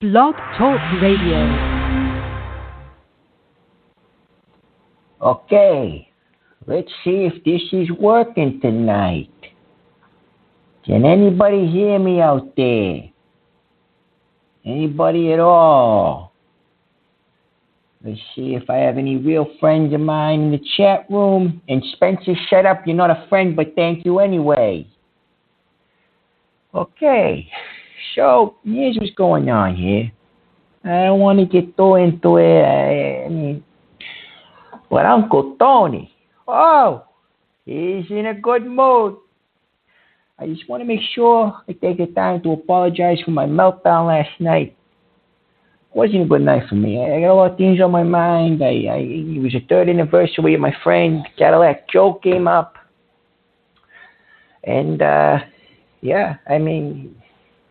Blog Talk Radio. Okay, let's see if this is working tonight. Can anybody hear me out there? Anybody at all? Let's see if I have any real friends of mine in the chat room. And Spencer, shut up. You're not a friend, but thank you anyway. Okay, so here's what's going on here. I don't want to get too into it. But Uncle Tony, he's in a good mood. I just want to make sure I take the time to apologize for my meltdown last night. It wasn't a good night for me. I got a lot of things on my mind. It was the 3rd anniversary of my friend Cadillac Joe came up. And,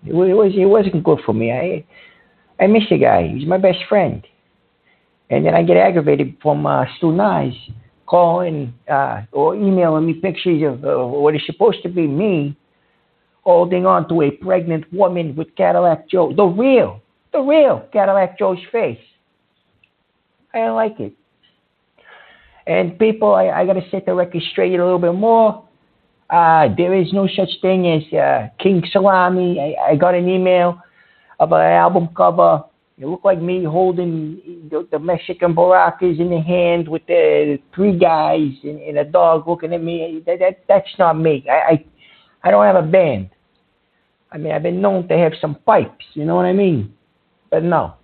it wasn't good for me. I miss the guy. He's my best friend. And then I get aggravated from Stu Nye calling or emailing me pictures of what is supposed to be me holding on to a pregnant woman with Cadillac Joe. The real Cadillac Joe's face. I don't like it. And people, I got to set the record straight a little bit more. There is no such thing as King Salami. I got an email of an album cover. It looked like me holding the Mexican baracas in the hand with the 3 guys and a dog looking at me. That's not me. I don't have a band. I mean, I've been known to have some pipes, you know what I mean? But no.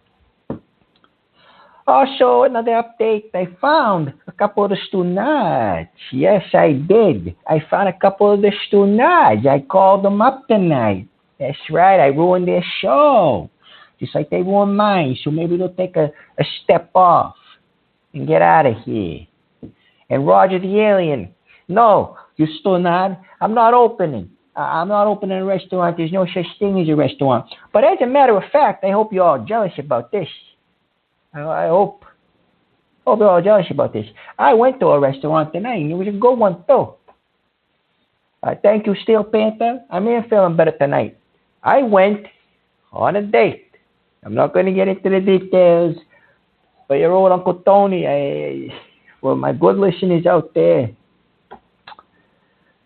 Also, another update, I found a couple of the Stu Nye. Yes, I did. I found a couple of the Stu Nye. I called them up tonight. That's right, I ruined their show. Just like they ruined mine. So maybe they'll take a step off and get out of here. And Roger the Alien, no, you Stu Nye, I'm not opening. I'm not opening a restaurant. There's no such thing as a restaurant. But as a matter of fact, I hope you're all jealous about this. I hope you're all jealous about this. I went to a restaurant tonight, and it was a good one, too. Thank you, Steel Panther. I'm here feeling better tonight. I went on a date. I'm not going to get into the details, but your old Uncle Tony, for my good listeners out there,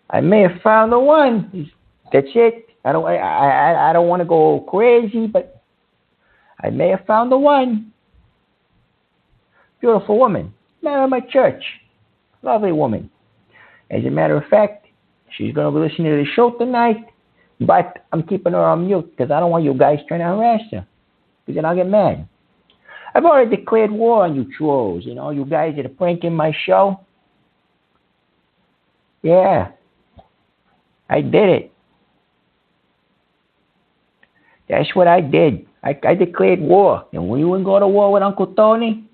I may have found the one. That's it. I don't want to go crazy, but I may have found the one. Beautiful woman. Met her at my church. Lovely woman. As a matter of fact, she's going to be listening to the show tonight, but I'm keeping her on mute because I don't want you guys trying to harass her, because then I'll get mad. I've already declared war on you trolls, you guys that are pranking my show. Yeah, I did it. That's what I did. I declared war. And when you wouldn't go to war with Uncle Tony,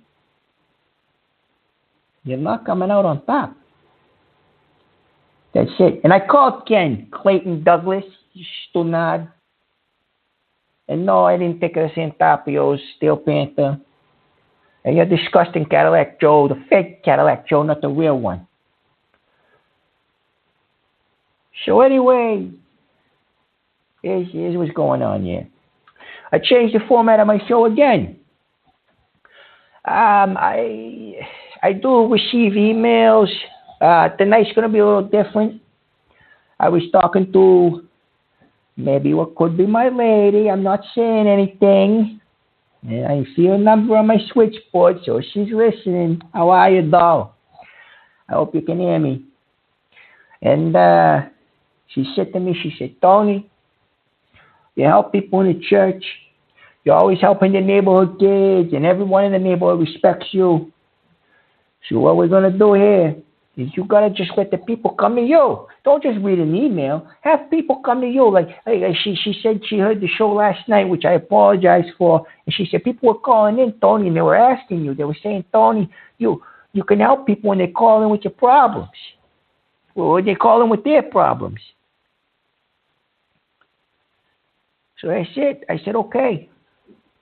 you're not coming out on top. That's it. And I called Ken Clayton Douglas, Stu Nye. And no, I didn't take a Santapios, Steel Panther. And you're disgusting Cadillac Joe, the fake Cadillac Joe, not the real one. So anyway, here's what's going on here. I changed the format of my show again. I do receive emails. Tonight's going to be a little different. I was talking to maybe what could be my lady. I'm not saying anything. And I see her number on my switchboard, so she's listening. How are you, doll? I hope you can hear me. And she said to me, Tony, you help people in the church. You're always helping the neighborhood kids, and everyone in the neighborhood respects you. So what we're going to do here is you got to just let the people come to you. Don't just read an email. Have people come to you. Like she said she heard the show last night, which I apologize for. And she said people were calling in, Tony, and they were asking you. They were saying, Tony, you can help people when they call in with your problems. Well, when they call in with their problems. So that's it. I said, okay.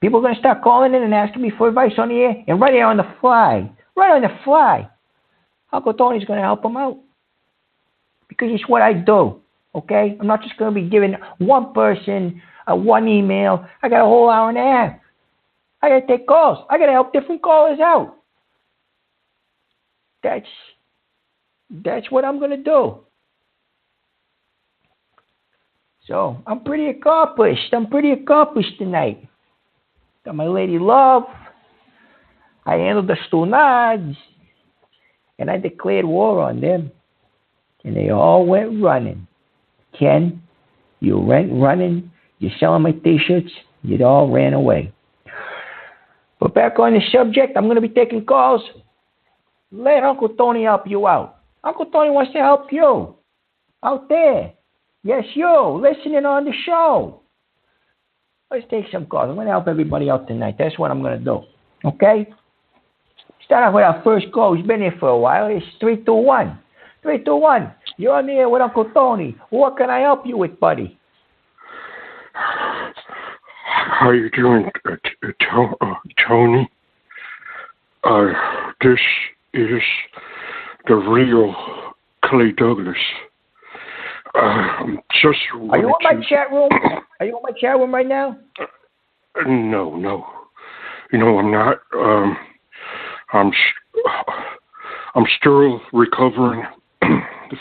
People are going to start calling in and asking me for advice on the air. And right here on the fly. Uncle Tony's going to help them out. Because it's what I do. Okay? I'm not just going to be giving one person one email. I got a whole hour and a half. I got to take calls. I got to help different callers out. That's what I'm going to do. So I'm pretty accomplished. Tonight. Got my lady love. I handled the Stunads. And I declared war on them. And they all went running. Ken, you went running. You're selling my t-shirts. You all ran away. But back on the subject, I'm going to be taking calls. Let Uncle Tony help you out. Uncle Tony wants to help you. Out there. Yes, you. Listening on the show. Let's take some calls. I'm going to help everybody out tonight. That's what I'm going to do. Okay? Start off with our first call. He's been here for a while. It's 321. 321. You're on the air with Uncle Tony. What can I help you with, buddy? How you doing, Tony? This is the real Clay Douglas. Just Are you on my chat room? Are you on my chat room right now? No. I'm not. I'm still recovering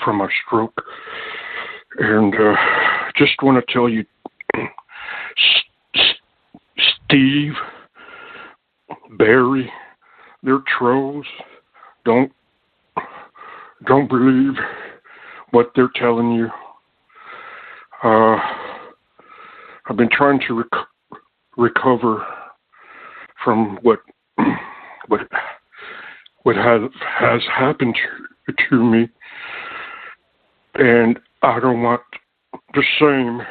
from my stroke, and just want to tell you, Steve, Barry, they're trolls. Don't believe what they're telling you. I've been trying to recover from what has happened to me, and I don't want the same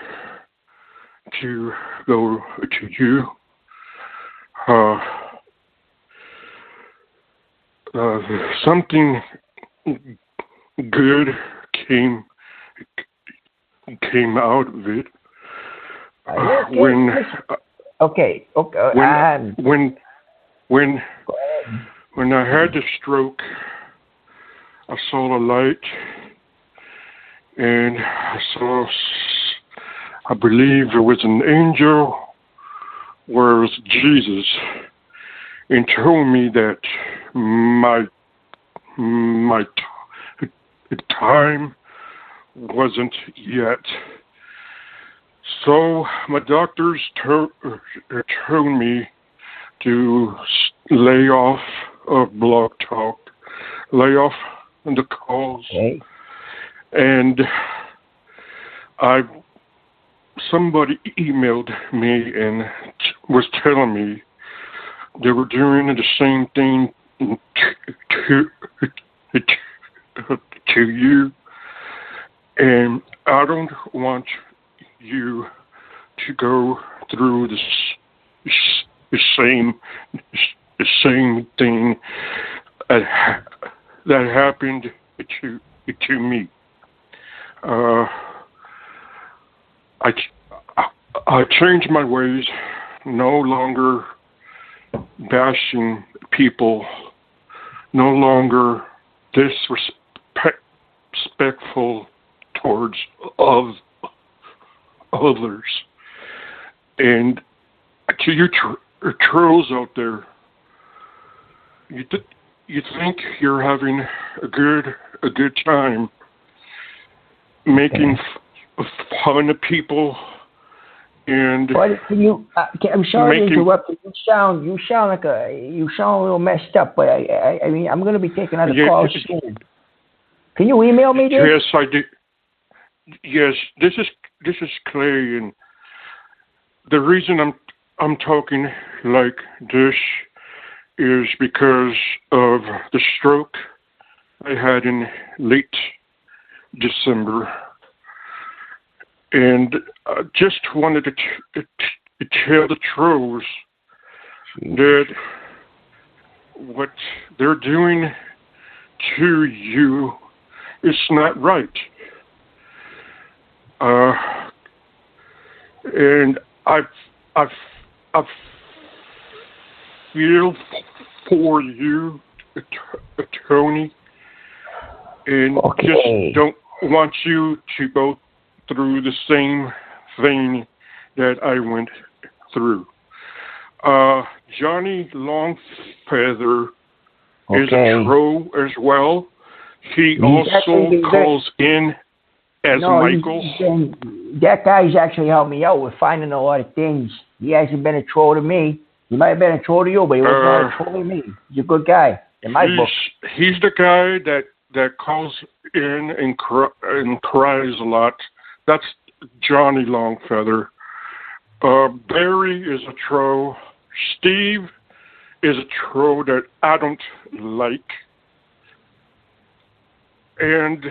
to go to you. Something good came out of it when I had the stroke. I saw a light, and I believe it was an angel, or it was Jesus, and told me that my time wasn't yet. So my doctors told me to lay off of Blogtalk, lay off the calls, okay. And somebody emailed me and was telling me they were doing the same thing to you, and I don't want you to go through the same thing that happened to me. I changed my ways, no longer bashing people, no longer disrespectful towards others. And to you trolls out there, you think you're having a good time making fun of people, and I'm sorry to interrupt you. You sound a little messed up, but I mean, I'm going to be taking other calls soon. Can you email me this? Yes, I do. Yes, this is Clay, and the reason I'm talking like this is because of the stroke I had in late December, and I just wanted to tell the trolls that what they're doing to you is not right. And I feel for you, Tony, and just don't want you to go through the same thing that I went through. Johnny Longfeather is a troll as well. He also calls in as Michael. That guy's actually helped me out with finding a lot of things. He hasn't been a troll to me. He might have been a troll to you, but he was not a troll to me. He's a good guy in my book. He's the guy that calls in and cries a lot. That's Johnny Longfeather. Barry is a troll. Steve is a troll that I don't like. And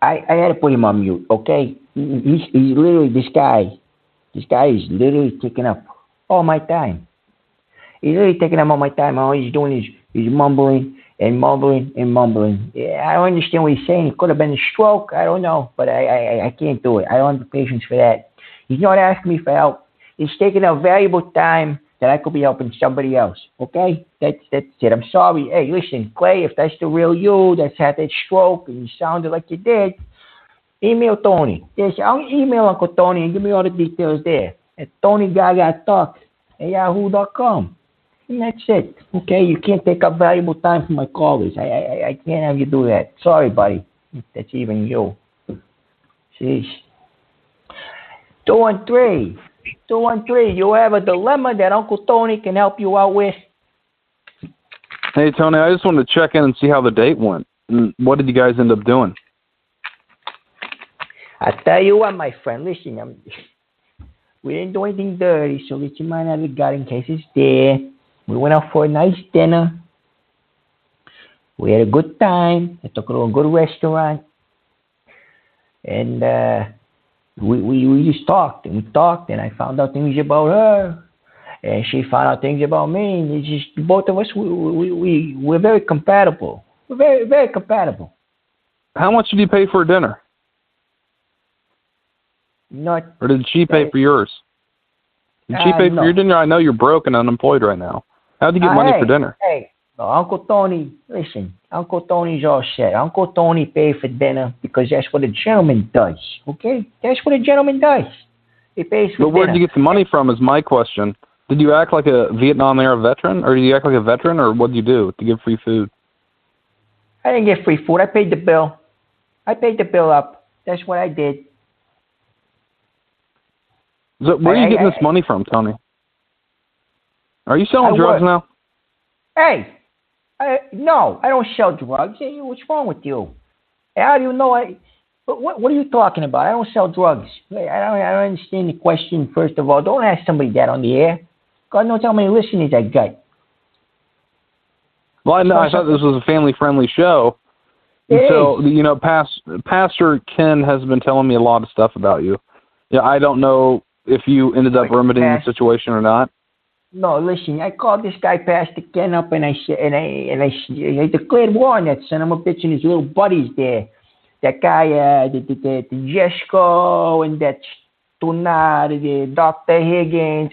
I had to put him on mute, okay? He's literally, this guy is literally taking up all my time. He's literally taking up all my time. All he's doing is he's mumbling and mumbling and mumbling. Yeah, I don't understand what he's saying. It could have been a stroke. I don't know, but I can't do it. I don't have the patience for that. He's not asking me for help. He's taking up valuable time that I could be helping somebody else, okay? That's it. I'm sorry. Hey, listen, Clay, if that's the real you that's had that stroke and you sounded like you did, email Tony. I'll email Uncle Tony and give me all the details there at TonyGagaTalk@yahoo.com. And that's it, okay? You can't take up valuable time from my callers. I can't have you do that. Sorry, buddy. That's even you. Jeez. 213. 213, you have a dilemma that Uncle Tony can help you out with? Hey, Tony, I just wanted to check in and see how the date went. What did you guys end up doing? I tell you what, my friend, listen, we didn't do anything dirty, so let your mind out of the gut in case it's there. We went out for a nice dinner. We had a good time. I took her to a good restaurant. And, we just talked and I found out things about her and she found out things about me, and it's just both of us we're very compatible. We're very, very compatible. How much did you pay for dinner? Or did she pay for yours? Did she pay for your dinner? I know you're broke and unemployed right now. How did you get money for dinner? Hey, no, Uncle Tony, listen, Uncle Tony's all set. Uncle Tony paid for dinner because that's what a gentleman does, okay? That's what a gentleman does. He pays for dinner. But where did you get the money from is my question. Did you act like a Vietnam-era veteran, or did you act like a veteran, or what did you do to give free food? I didn't get free food. I paid the bill. I paid the bill up. That's what I did. So where are you getting this money from, Tony? Are you selling drugs now? Hey! No, I don't sell drugs. Hey, what's wrong with you? How do you know what are you talking about? I don't sell drugs. I don't understand the question, first of all. Don't ask somebody that on the air. God knows how many listeners I got. Well, I thought this was a family-friendly show. So, Pastor Ken has been telling me a lot of stuff about you. Yeah, I don't know if you ended up remedying the situation or not. No, listen, I called this guy Pastor Ken up and I declared war on that son of a bitch and his little buddies there. That guy, the Jesco and that Tuna, the Dr. Higgins,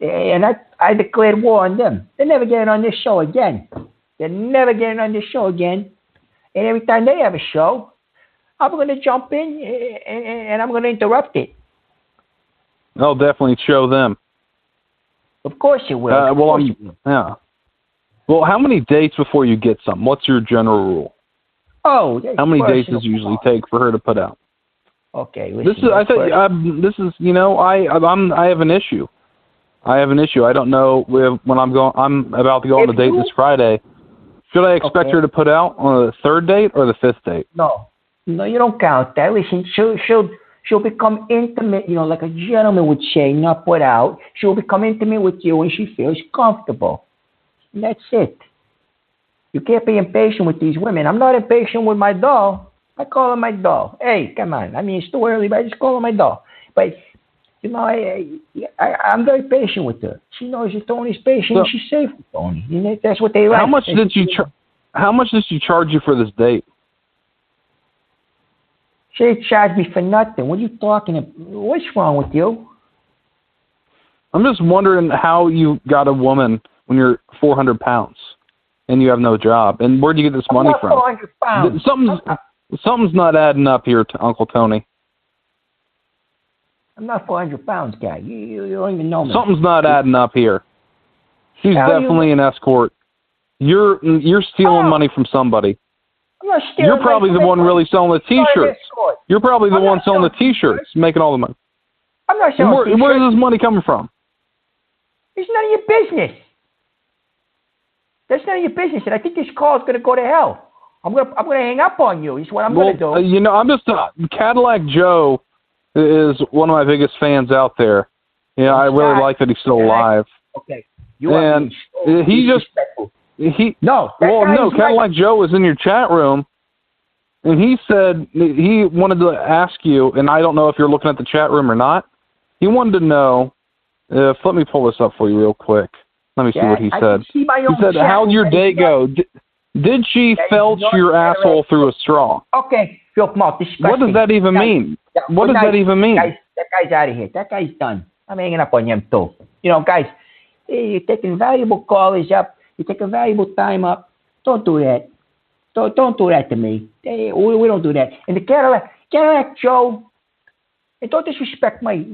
and I declared war on them. They're never getting on this show again. And every time they have a show, I'm going to jump in and I'm going to interrupt it. I'll definitely show them. Of course you will. Yeah. Well, how many dates before you get some? What's your general rule? Oh, how many dates does it usually take for her to put out? Okay, listen, I have an issue. I don't know when I'm about to go on a date this Friday. Should I expect her to put out on the third date or the fifth date? No, you don't count that. Listen, she'll become intimate, like a gentleman would say, not put out. She'll become intimate with you when she feels comfortable. And that's it. You can't be impatient with these women. I'm not impatient with my doll. I call her my doll. Hey, come on. I mean, it's too early, but I just call her my doll. But, I'm very patient with her. She knows that Tony's patient and she's safe with Tony. That's what they like. How much did she charge you for this date? She charged me for nothing. What are you talking about? What's wrong with you? I'm just wondering how you got a woman when you're 400 pounds and you have no job. And where do you get this money from? 400 pounds. Something's not adding up here, Uncle Tony. I'm not 400 pounds guy. You don't even know me. Something's not adding up here. She's definitely an escort. You're stealing money from somebody. I'm not stealing. You're probably the one really selling the T-shirts. You're probably the one selling the T-shirts, making all the money. I'm not selling T-shirts. Where is this money coming from? It's none of your business. That's none of your business, and I think this call is going to go to hell. I'm gonna hang up on you. Is what I'm going to do. You know, I'm just Cadillac Joe is one of my biggest fans out there. You know, I really like that he's still alive. Okay. Cadillac Joe was in your chat room, and he said he wanted to ask you, and I don't know if you're looking at the chat room or not. He wanted to know if, let me pull this up for you real quick. Let me see what he said. He said, how'd your day go? Did she felch your asshole through a straw? Okay, filth mouth, disgusting. What does that even mean? What does that even mean? That guy's out of here. That guy's done. I'm hanging up on him, too. You know, guys, you're taking valuable callers up. You're taking valuable time up. Don't do that. Don't do that to me. We don't do that. And the Cadillac Joe, and don't disrespect my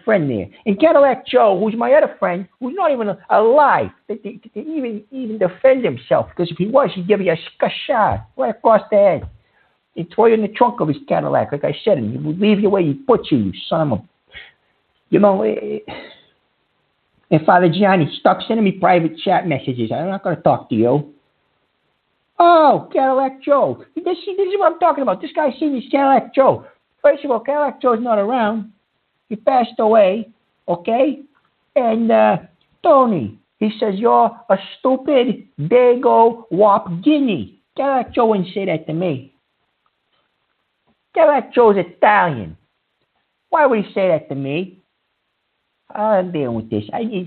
friend there. And Cadillac Joe, who's my other friend, who's not even alive, to even defend himself. Because if he was, he'd give you a shot right across the head. He'd throw you in the trunk of his Cadillac, like I said, and he would leave you where he put you, you son of a... You know, and Father Gianni, stop sending me private chat messages. I'm not going to talk to you. Oh, Cadillac Joe. This is what I'm talking about. This guy seen his Cadillac Joe. First of all, Cadillac Joe's not around. He passed away, okay? And Tony, he says, you're a stupid dago wop guinea. Cadillac Joe wouldn't say that to me. Cadillac Joe's Italian. Why would he say that to me? I'm dealing with this.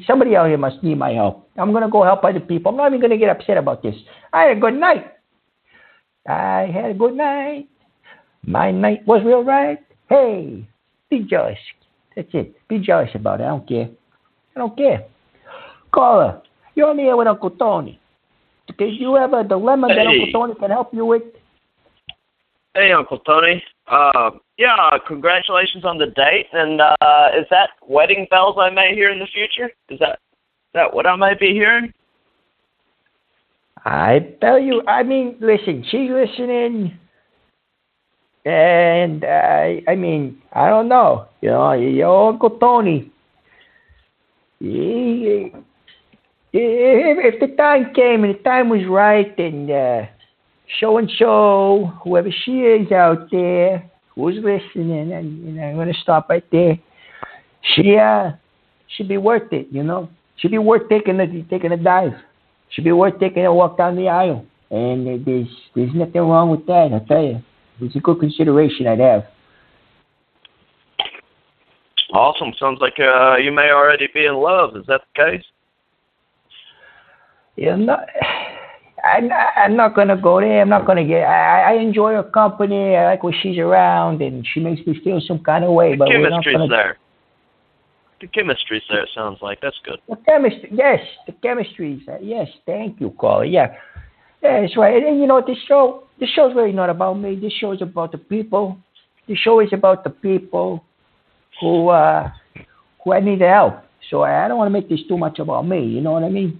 Somebody out here must need my help. I'm going to go help other people. I'm not even going to get upset about this. I had a good night. My night was real right. Hey, be jealous. That's it. Be jealous about it. I don't care. Caller, you're on the air with Uncle Tony. Do you have a dilemma that Uncle Tony can help you with? Hey, Uncle Tony. Congratulations on the date. And is that wedding bells I may hear in the future? Is that what I might be hearing? I tell you, listen, she's listening. And, I don't know. You know, your Uncle Tony, if the time came and the time was right and so-and-so, whoever she is out there, who's listening, and I'm going to stop right there, she'd be worth it, you know. She'd be worth taking a dive. She'd be worth taking a walk down the aisle. And there's nothing wrong with that, I tell you. It's a good consideration I'd have. Awesome. Sounds like you may already be in love. Is that the case? Yeah, I'm not going to go there. I'm not going to get... I enjoy her company. I like when she's around, and she makes me feel some kind of way. The chemistry's there. The chemistry's there, it sounds like. That's good. The chemistry's there. Yes, thank you, caller. Yeah, that's right. And you know, this show's really not about me. This show is about the people. This show is about the people who I need help. So I don't want to make this too much about me. You know what I mean?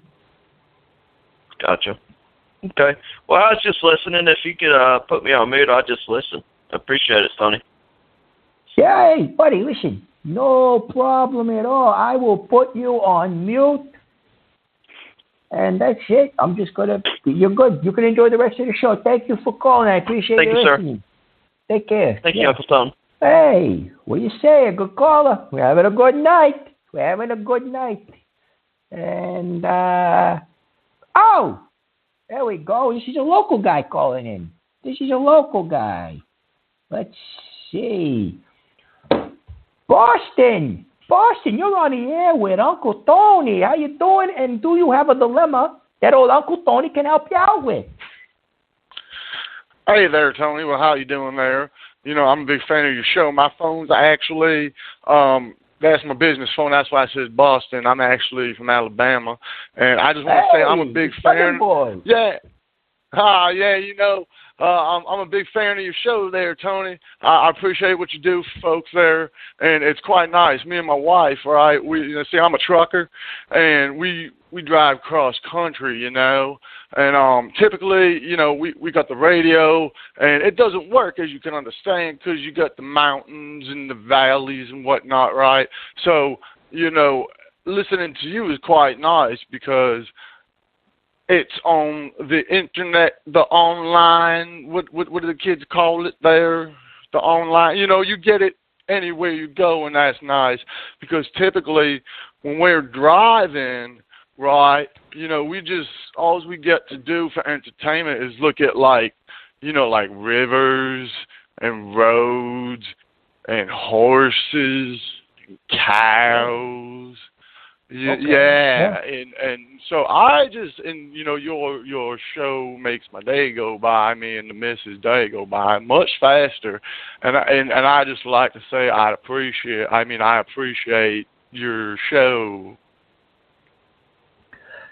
Gotcha. Okay. Well, I was just listening. If you could put me on mute, I'd just listen. I appreciate it, Tony. Yeah, hey, buddy, listen. No problem at all. I will put you on mute. And that's it. I'm just going to... You're good. You can enjoy the rest of the show. Thank you for calling. I appreciate you listening. Sir. Take care. Thank you, Uncle Tom. Hey, what do you say? A good caller. We're having a good night. And, there we go. This is a local guy calling in. Let's see. Boston, you're on the air with Uncle Tony. How you doing? And do you have a dilemma that old Uncle Tony can help you out with? Hey there, Tony. Well, how you doing there? You know, I'm a big fan of your show. My phone's actually, that's my business phone. That's why it says Boston. I'm actually from Alabama. And I just want to say I'm a big fan. Boy. Yeah. Yeah, you know, I'm a big fan of your show there, Tony. I appreciate what you do for folks there, and it's quite nice. Me and my wife, right? See, I'm a trucker, and we drive cross country, and typically, we got the radio, and it doesn't work, as you can understand, because you got the mountains and the valleys and whatnot, right? So, listening to you is quite nice because it's on the internet, the online, what do the kids call it there? The online, you get it anywhere you go, and that's nice because typically when we're driving, right, all we get to do for entertainment is look at like rivers and roads and horses and cows. Okay. Yeah, and so I just, your show makes my day go by, me and the missus' day go by much faster, and I just like to say I appreciate your show,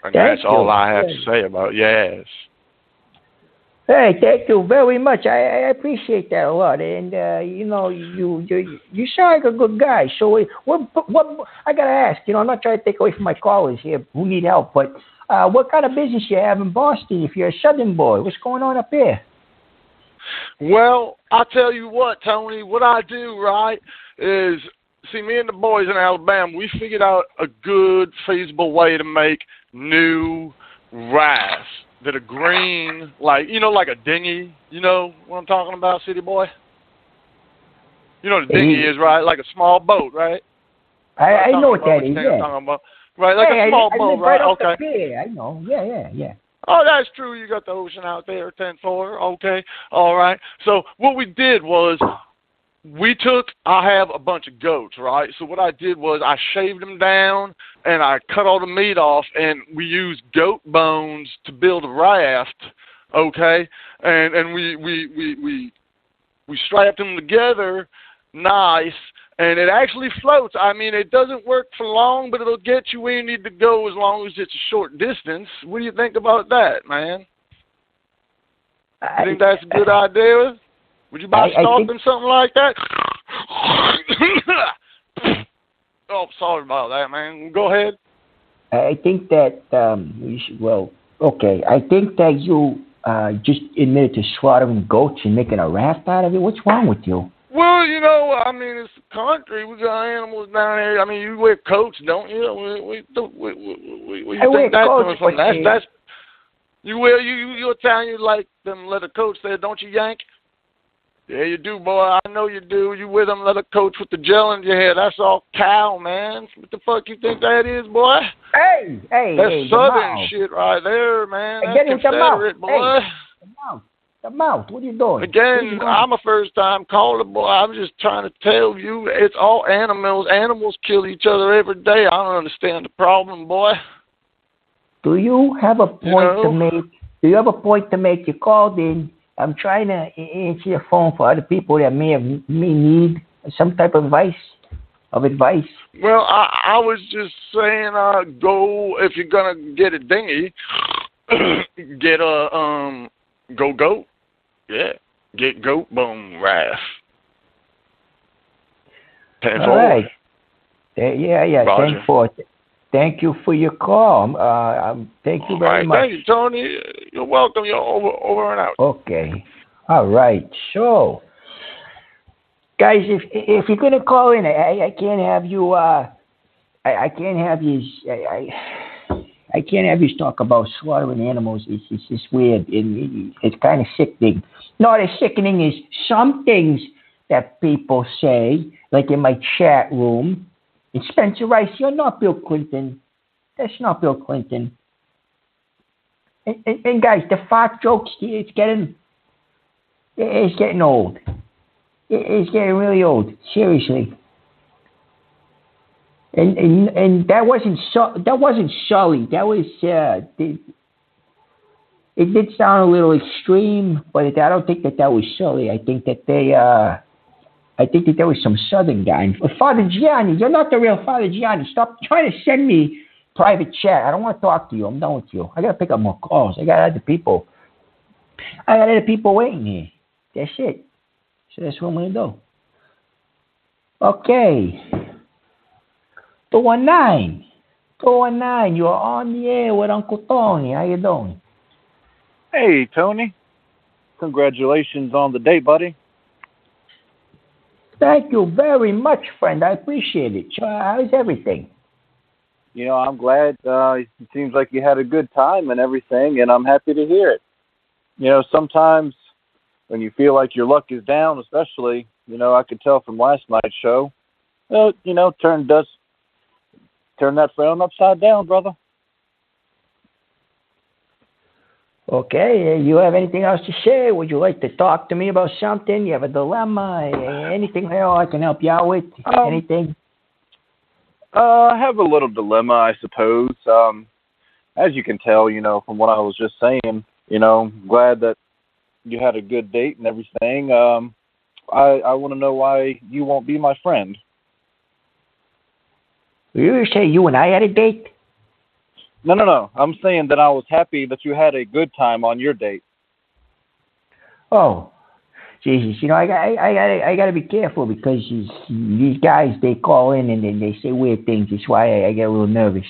and that's all I have to say about yes. Hey, thank you very much. I appreciate that a lot, and you sound like a good guy. So what I gotta ask? I'm not trying to take away from my callers here who need help, but what kind of business you have in Boston? If you're a Southern boy, what's going on up there? Well, I'll tell you what, Tony. What I do, right, is see me and the boys in Alabama. We figured out a good, feasible way to make new rafts that are green, like a dinghy. You know what I'm talking about, city boy? You know what a dinghy is, right? Like a small boat, right? I know what that is, yeah. Right, like a small boat, right? Okay. I know. Yeah. Oh, that's true. You got the ocean out there, 10-4. Okay. All right. So what we did was I have a bunch of goats, right? So what I did was I shaved them down and I cut all the meat off, and we used goat bones to build a raft, okay? And we strapped them together nice, and it actually floats. I mean, it doesn't work for long, but it'll get you where you need to go as long as it's a short distance. What do you think about that, man? You think that's a good idea? Would you buy stock in something like that? Oh, sorry about that, man. Go ahead. I think that we should. Well, okay. I think that you just admitted to slaughtering goats and making a raft out of it. What's wrong with you? Well, I mean, it's a country. We got animals down here. I mean, you wear coats, don't you? I wear coats, but that's you Italian. You like them leather coats there, don't you, Yank? Yeah, you do, boy. I know you do. You wear them leather coats with the gel in your hair. That's all cow, man. What the fuck you think that is, boy? Hey. That's southern shit right there, man. That's Confederate, boy. Hey, the mouth. What are you doing? Again, I'm a first-time caller, boy. I'm just trying to tell you, it's all animals. Animals kill each other every day. I don't understand the problem, boy. Do you have a point to make? Do you have a point to make? You called in. I'm trying to answer your phone for other people that may need some type of advice. Well, I was just saying, go if you're gonna get a dinghy, get a goat. Yeah, get goat bone raft. All right. Yeah. Thank you for your call. Thank you very much. Thank you, Tony. You're welcome. You're over and out. Okay. All right. So, guys, if you're gonna call in, I can't have you. I can't have you. I can't have you talk about slaughtering animals. It's just weird. It's kind of sickening. Not as sickening as some things that people say, like in my chat room. And Spencer Rice, you're not Bill Clinton. That's not Bill Clinton. And guys, the fart jokes, it's getting old. It's getting really old. Seriously. And that wasn't Sully. That was it did sound a little extreme, but I don't think that was Sully. I think that there was some Southern guy. Father Gianni, you're not the real Father Gianni. Stop trying to send me private chat. I don't want to talk to you. I'm done with you. I got to pick up more calls. I got other people. I got other people waiting here. That's it. So that's what I'm going to do. Okay. 219. 219, you're on the air with Uncle Tony. How you doing? Hey, Tony. Congratulations on the date, buddy. Thank you very much, friend. I appreciate it. How's everything? You know, I'm glad. It seems like you had a good time and everything, and I'm happy to hear it. You know, sometimes when you feel like your luck is down, especially, you know, I could tell from last night's show, you know, turn that frown upside down, brother. Okay, you have anything else to say? Would you like to talk to me about something? You have a dilemma? Anything there I can help you out with? Anything? I have a little dilemma, I suppose. As you can tell, you know, from what I was just saying, you know, glad that you had a good date and everything. I want to know why you won't be my friend. You say you and I had a date? No. I'm saying that I was happy that you had a good time on your date. Oh, Jesus! You know, I gotta be careful because these guys, they call in and they say weird things. That's why I get a little nervous.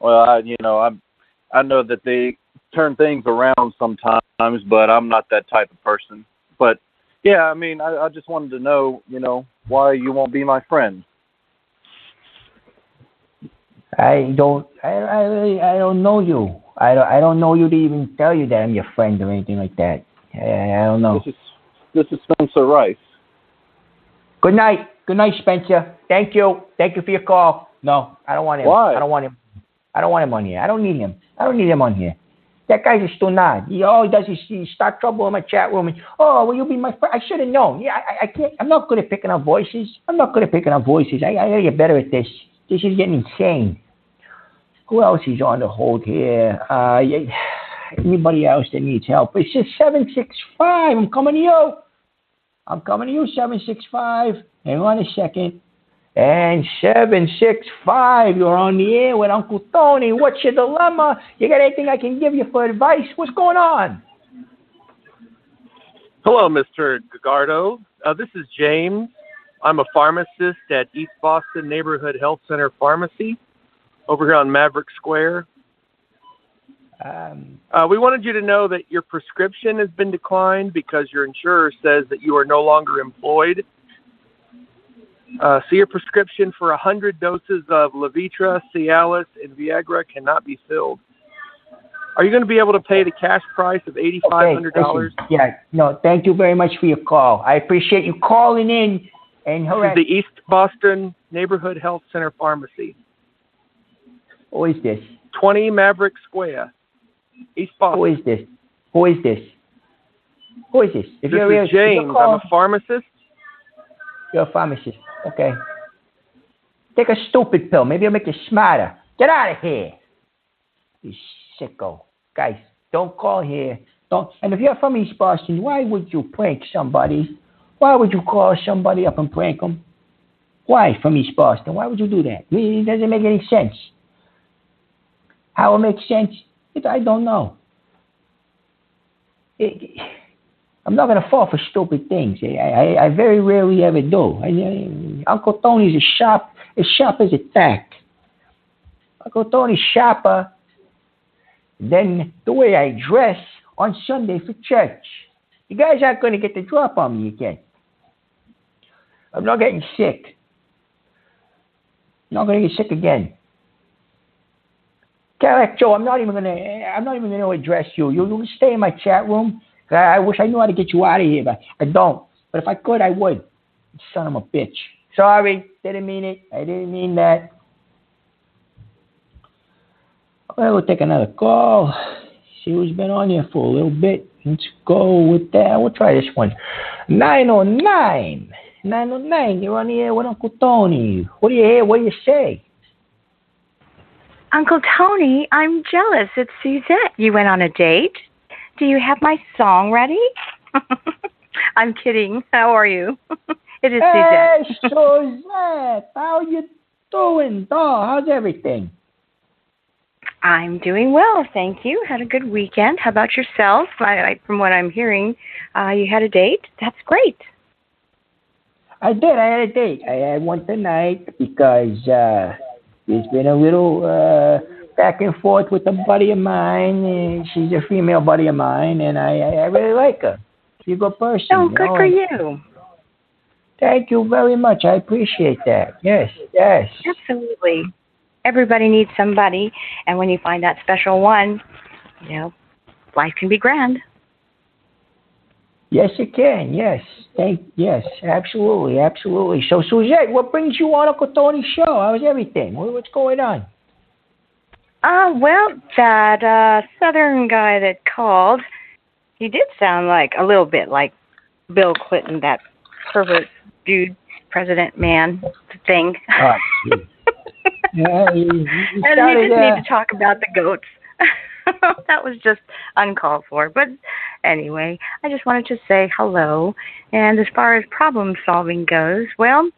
Well, I know that they turn things around sometimes, but I'm not that type of person. But yeah, I mean, I just wanted to know, you know, why you won't be my friend. I don't know you. I don't know you to even tell you that I'm your friend or anything like that. I don't know. This is Spencer Rice. Good night, Spencer. Thank you for your call. No, I don't want him. Why? I don't want him on here. I don't need him on here. That guy's a stunad. All he does is he start trouble in my chat room. And, will you be my friend? I should have known. Yeah, I can't. I'm not good at picking up voices. I gotta get better at this. This is getting insane. Who else is on the hold here? Anybody else that needs help? It's just 765. I'm coming to you. 765. Hang on a second. And 765, you're on the air with Uncle Tony. What's your dilemma? You got anything I can give you for advice? What's going on? Hello, Mr. Gagardo. This is James. I'm a pharmacist at East Boston Neighborhood Health Center Pharmacy over here on Maverick Square. We wanted you to know that your prescription has been declined because your insurer says that you are no longer employed. So your prescription for 100 doses of Levitra, Cialis, and Viagra cannot be filled. Are you going to be able to pay the cash price of $8,500? Okay, yeah, no, thank you very much for your call. I appreciate you calling in. And this is the East Boston Neighborhood Health Center Pharmacy. Who is this? 20 Maverick Square, East Boston. Who is this? This is James. I'm a pharmacist. You're a pharmacist. Okay. Take a stupid pill. Maybe it'll make you smarter. Get out of here. You sicko. Guys, don't call here. Don't. And if you're from East Boston, why would you prank somebody? Why would you call somebody up and prank them? Why from East Boston? Why would you do that? It doesn't make any sense. How it makes sense, I don't know. I'm not going to fall for stupid things. I very rarely ever do. Uncle Tony's as sharp as a tack. Uncle Tony's sharper than the way I dress on Sunday for church. You guys aren't going to get the drop on me again. I'm not getting sick. I'm not going to get sick again. Cadillac Joe, I'm not even going to address you. You stay in my chat room. I wish I knew how to get you out of here, but I don't. But if I could, I would. Son of a bitch. Sorry, didn't mean it. I didn't mean that. We'll take another call. See who's been on here for a little bit. Let's go with that. We'll try this one. 909. 909, you're on the air with Uncle Tony. What do you hear? What do you say? Uncle Tony, I'm jealous. It's Suzette. You went on a date? Do you have my song ready? I'm kidding. How are you? It is Suzette. Hey, Suzette. How you doing, doll? How's everything? I'm doing well, thank you. Had a good weekend. How about yourself? From what I'm hearing, you had a date. That's great. I did. I had a date. I had one tonight because there's been a little back and forth with a buddy of mine. And she's a female buddy of mine, and I really like her. She's a good person. Oh, good for you. Thank you very much. I appreciate that. Yes. Absolutely. Everybody needs somebody, and when you find that special one, life can be grand. Yes, it can. Yes. Yes, absolutely. So, Suzette, what brings you on Uncle Tony's show? How's everything? What's going on? Well, that Southern guy that called, he did sound like a little bit like Bill Clinton, that pervert dude, president man thing. Yeah, and we just need to talk about the goats. That was just uncalled for. But anyway, I just wanted to say hello. And as far as problem solving goes, well,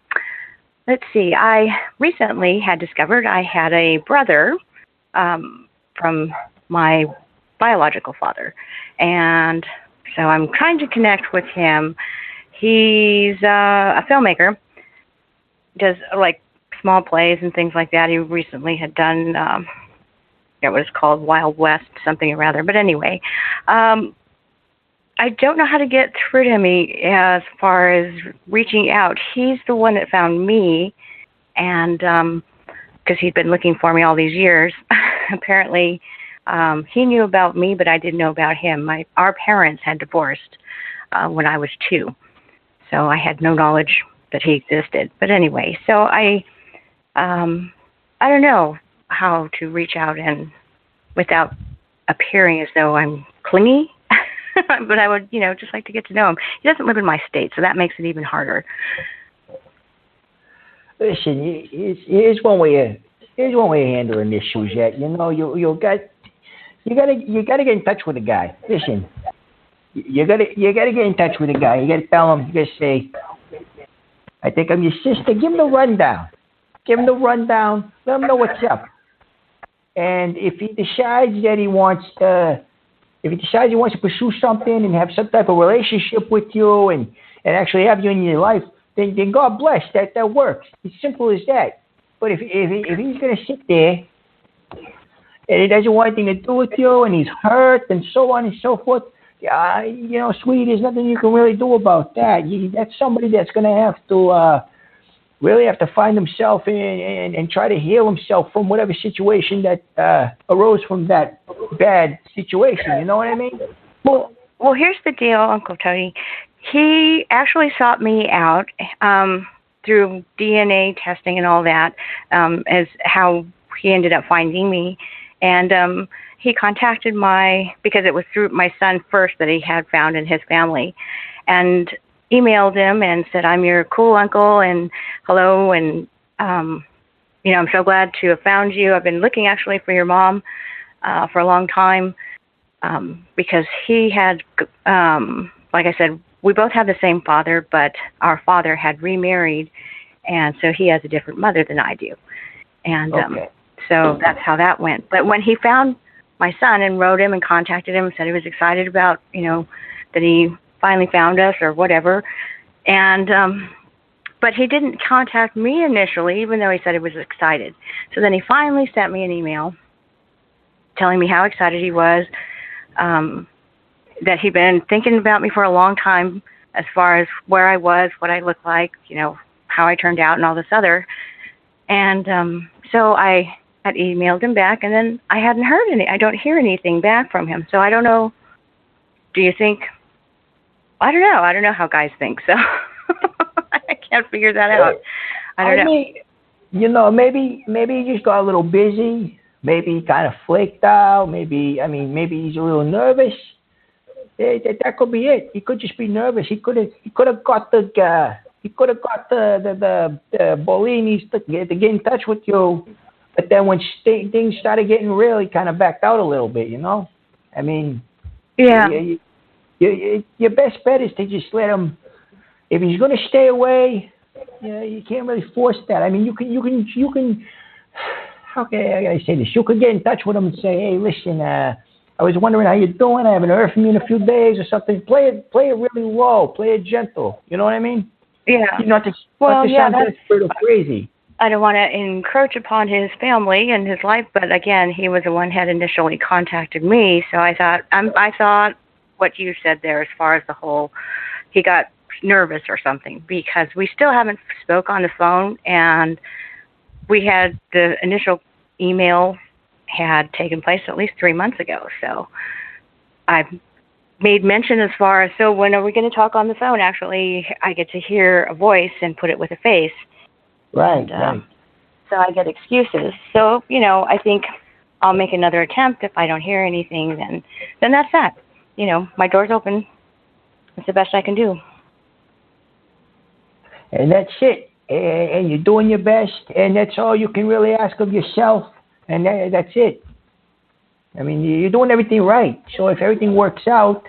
let's see. I recently had discovered I had a brother from my biological father. And so I'm trying to connect with him. He's a filmmaker, does like small plays and things like that. He recently had done it was called Wild West, something or other. But anyway, I don't know how to get through to him as far as reaching out. He's the one that found me, and because he'd been looking for me all these years. Apparently, he knew about me, but I didn't know about him. Our parents had divorced when I was 2, so I had no knowledge that he existed. But anyway, so I don't know how to reach out and without appearing as though I'm clingy, but I would, just like to get to know him. He doesn't live in my state, so that makes it even harder. Listen, here's one way of handling this, Suzette. You gotta get in touch with the guy. Listen, you gotta get in touch with the guy. You gotta tell him. You gotta say, I think I'm your sister. Give him the rundown. Let him know what's up. And if he decides that he wants to pursue something and have some type of relationship with you and actually have you in your life, then God bless. That works. It's simple as that. But if he's gonna sit there and he doesn't want anything to do with you and he's hurt and so on and so forth, sweetie, there's nothing you can really do about that. That's somebody that's gonna have to really have to find himself and try to heal himself from whatever situation that arose from that bad situation. You know what I mean? Well, here's the deal, Uncle Tony. He actually sought me out through DNA testing and all that, as how he ended up finding me. And he contacted because it was through my son first that he had found in his family, and emailed him and said, I'm your cool uncle, and hello, and I'm so glad to have found you. I've been looking actually for your mom for a long time, because he had, like I said, we both have the same father, but our father had remarried, and so he has a different mother than I do. And so that's how that went. But when he found my son and wrote him and contacted him and said he was excited about, that he finally found us or whatever. And but he didn't contact me initially, even though he said he was excited. So then he finally sent me an email telling me how excited he was, that he'd been thinking about me for a long time as far as where I was, what I looked like, how I turned out and all this other. And so I had emailed him back, and then I hadn't heard I don't hear anything back from him. So I don't know. Do you think? I don't know. I don't know how guys think, so I can't figure that out. I don't know. Maybe he just got a little busy. Maybe he kind of flaked out. Maybe he's a little nervous. That could be it. He could just be nervous. He could have got the Bollinis to get in touch with you, but then when things started getting real, he kind of backed out a little bit. Yeah. Your best bet is to just let him. If he's going to stay away, you can't really force that. You can. how can I say this? You could get in touch with him and say, hey, listen, I was wondering how you're doing. I haven't heard from you in a few days or something. Play it really low. Play it gentle. You know what I mean? Yeah. Not to sound desperate or crazy. I don't want to encroach upon his family and his life, but again, he was the one had initially contacted me, so I thought what you said there as far as the whole, he got nervous or something, because we still haven't spoke on the phone, and we had the initial email had taken place at least 3 months ago, so I've made mention as far as, so when are we going to talk on the phone? Actually, I get to hear a voice and put it with a face. Right, and, so I get excuses. So, I think I'll make another attempt. If I don't hear anything, then that's that. My door's open. It's the best I can do. And that's it. And you're doing your best, and that's all you can really ask of yourself, and that's it. I mean, you're doing everything right. So if everything works out,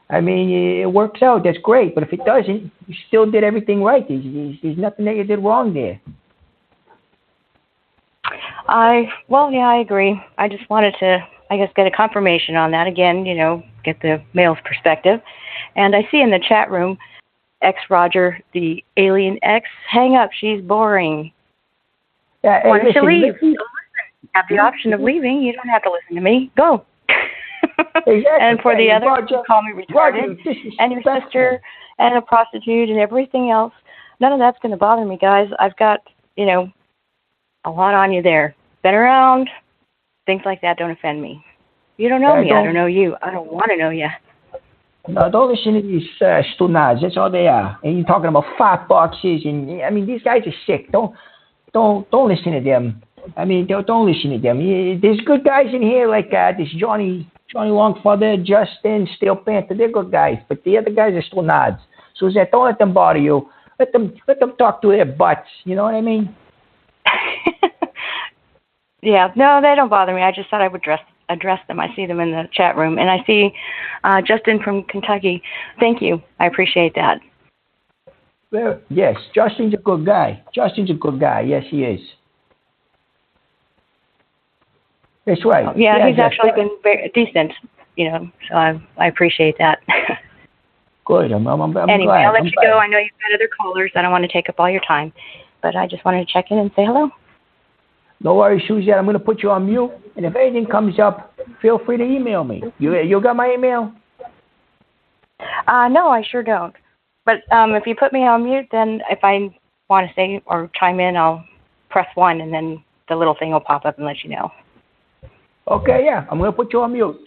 it works out. That's great. But if it doesn't, you still did everything right. There's nothing that you did wrong there. I agree. I just wanted to, get a confirmation on that again, get the male's perspective. And I see in the chat room, X Roger, the alien X, hang up. She's boring. Why don't you leave? You have the option of leaving. You don't have to listen to me. Go. Exactly. And for the other, Roger, call me retarded, and your sister, and a prostitute, and everything else. None of that's going to bother me, guys. I've got, a lot on you there. Been around. Things like that don't offend me. You don't know me. I don't know you. I don't want to know you. No, don't listen to these stunads. That's all they are. And you're talking about fat boxes, and these guys are sick. Don't listen to them. Don't listen to them. There's good guys in here like this Johnny Longfather, Justin, Steel Panther. They're good guys, but the other guys are stunads. So don't let them bother you. Let them talk to their butts. You know what I mean? Yeah, no, they don't bother me. I just thought I would address them. I see them in the chat room, and I see Justin from Kentucky. Thank you. I appreciate that. Well, yes, Justin's a good guy. Yes, he is. That's right. Yeah, he's actually been very decent, so I appreciate that. Good. I'm anyway, glad. I'll let you go. I know you've got other callers. I don't want to take up all your time, but I just wanted to check in and say hello. No worries, Suzette. I'm going to put you on mute, and if anything comes up, feel free to email me. You got my email? No, I sure don't. But if you put me on mute, then if I want to say or chime in, I'll press 1, and then the little thing will pop up and let you know. Okay, yeah. I'm going to put you on mute.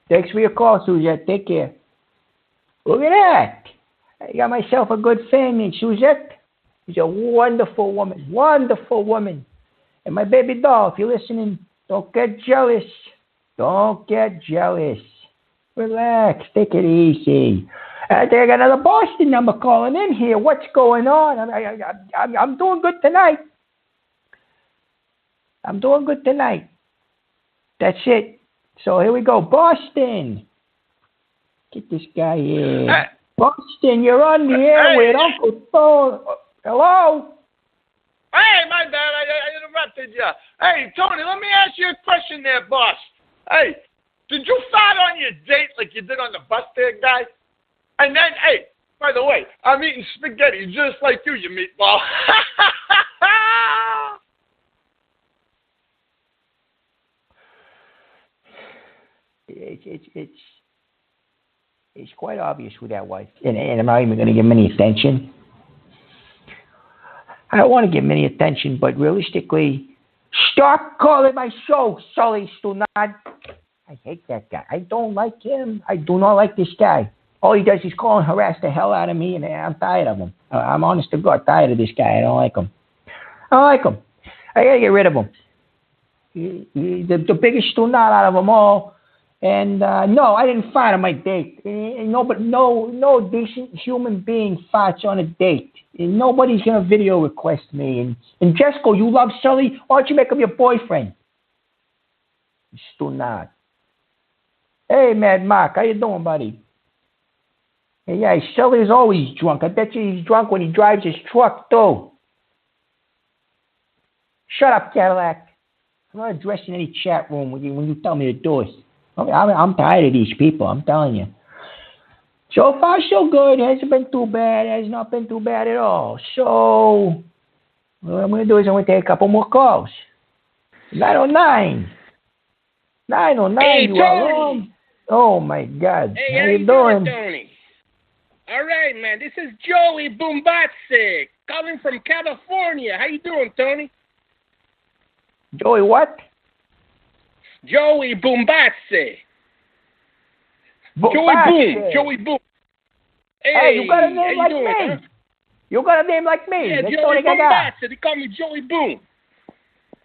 Thanks for your call, Suzette. Take care. Look at that. I got myself a good fan named Suzette. She's a wonderful woman. And my baby doll, if you're listening, don't get jealous. Relax. Take it easy. I got another Boston number calling in here. What's going on? I'm doing good tonight. That's it. So here we go. Boston. Get this guy in. Hey. Boston, you're on the air with Uncle Tony. Hello? Hey, my bad. I interrupted you. Hey, Tony, let me ask you a question there, boss. Hey, did you fart on your date like you did on the bus there, guy? And then, hey, by the way, I'm eating spaghetti just like you meatball. It's quite obvious who that was. And I'm not even going to give him any attention. I don't want to give him any attention, but realistically, stop calling my show, Sully Stunad. I hate that guy. I don't like him. I do not like this guy. All he does is call and harass the hell out of me, and I'm tired of him. I'm honest to God tired of this guy. I don't like him. I got to get rid of him. The biggest Stunad out of them all. And no, I didn't fart on my date. No decent human being farts on a date. And nobody's gonna video request me. And Jesco, you love Sully? Why don't you make him your boyfriend? Still not. Hey, Mad Mark, how you doing, buddy? Hey, yeah, Sully's always drunk. I bet you he's drunk when he drives his truck too. Shut up, Cadillac. I'm not addressing any chat room when you tell me to do it. I'm tired of these people, I'm telling you. So far, so good. Hasn't been too bad. Has not been too bad at all. So, what I'm going to do is I'm going to take a couple more calls. 909. 909, hey, you Tony. are on. Oh, my God. Hey, how you doing? Tony? All right, man. This is Joey Boombatse calling from California. How you doing, Tony? Joey what? Joey Boombatse. Joey Boom. Hey, you got a name like me. Huh? You got a name like me. Yeah, That's Joey Tony Gaga. They call me Joey Boom.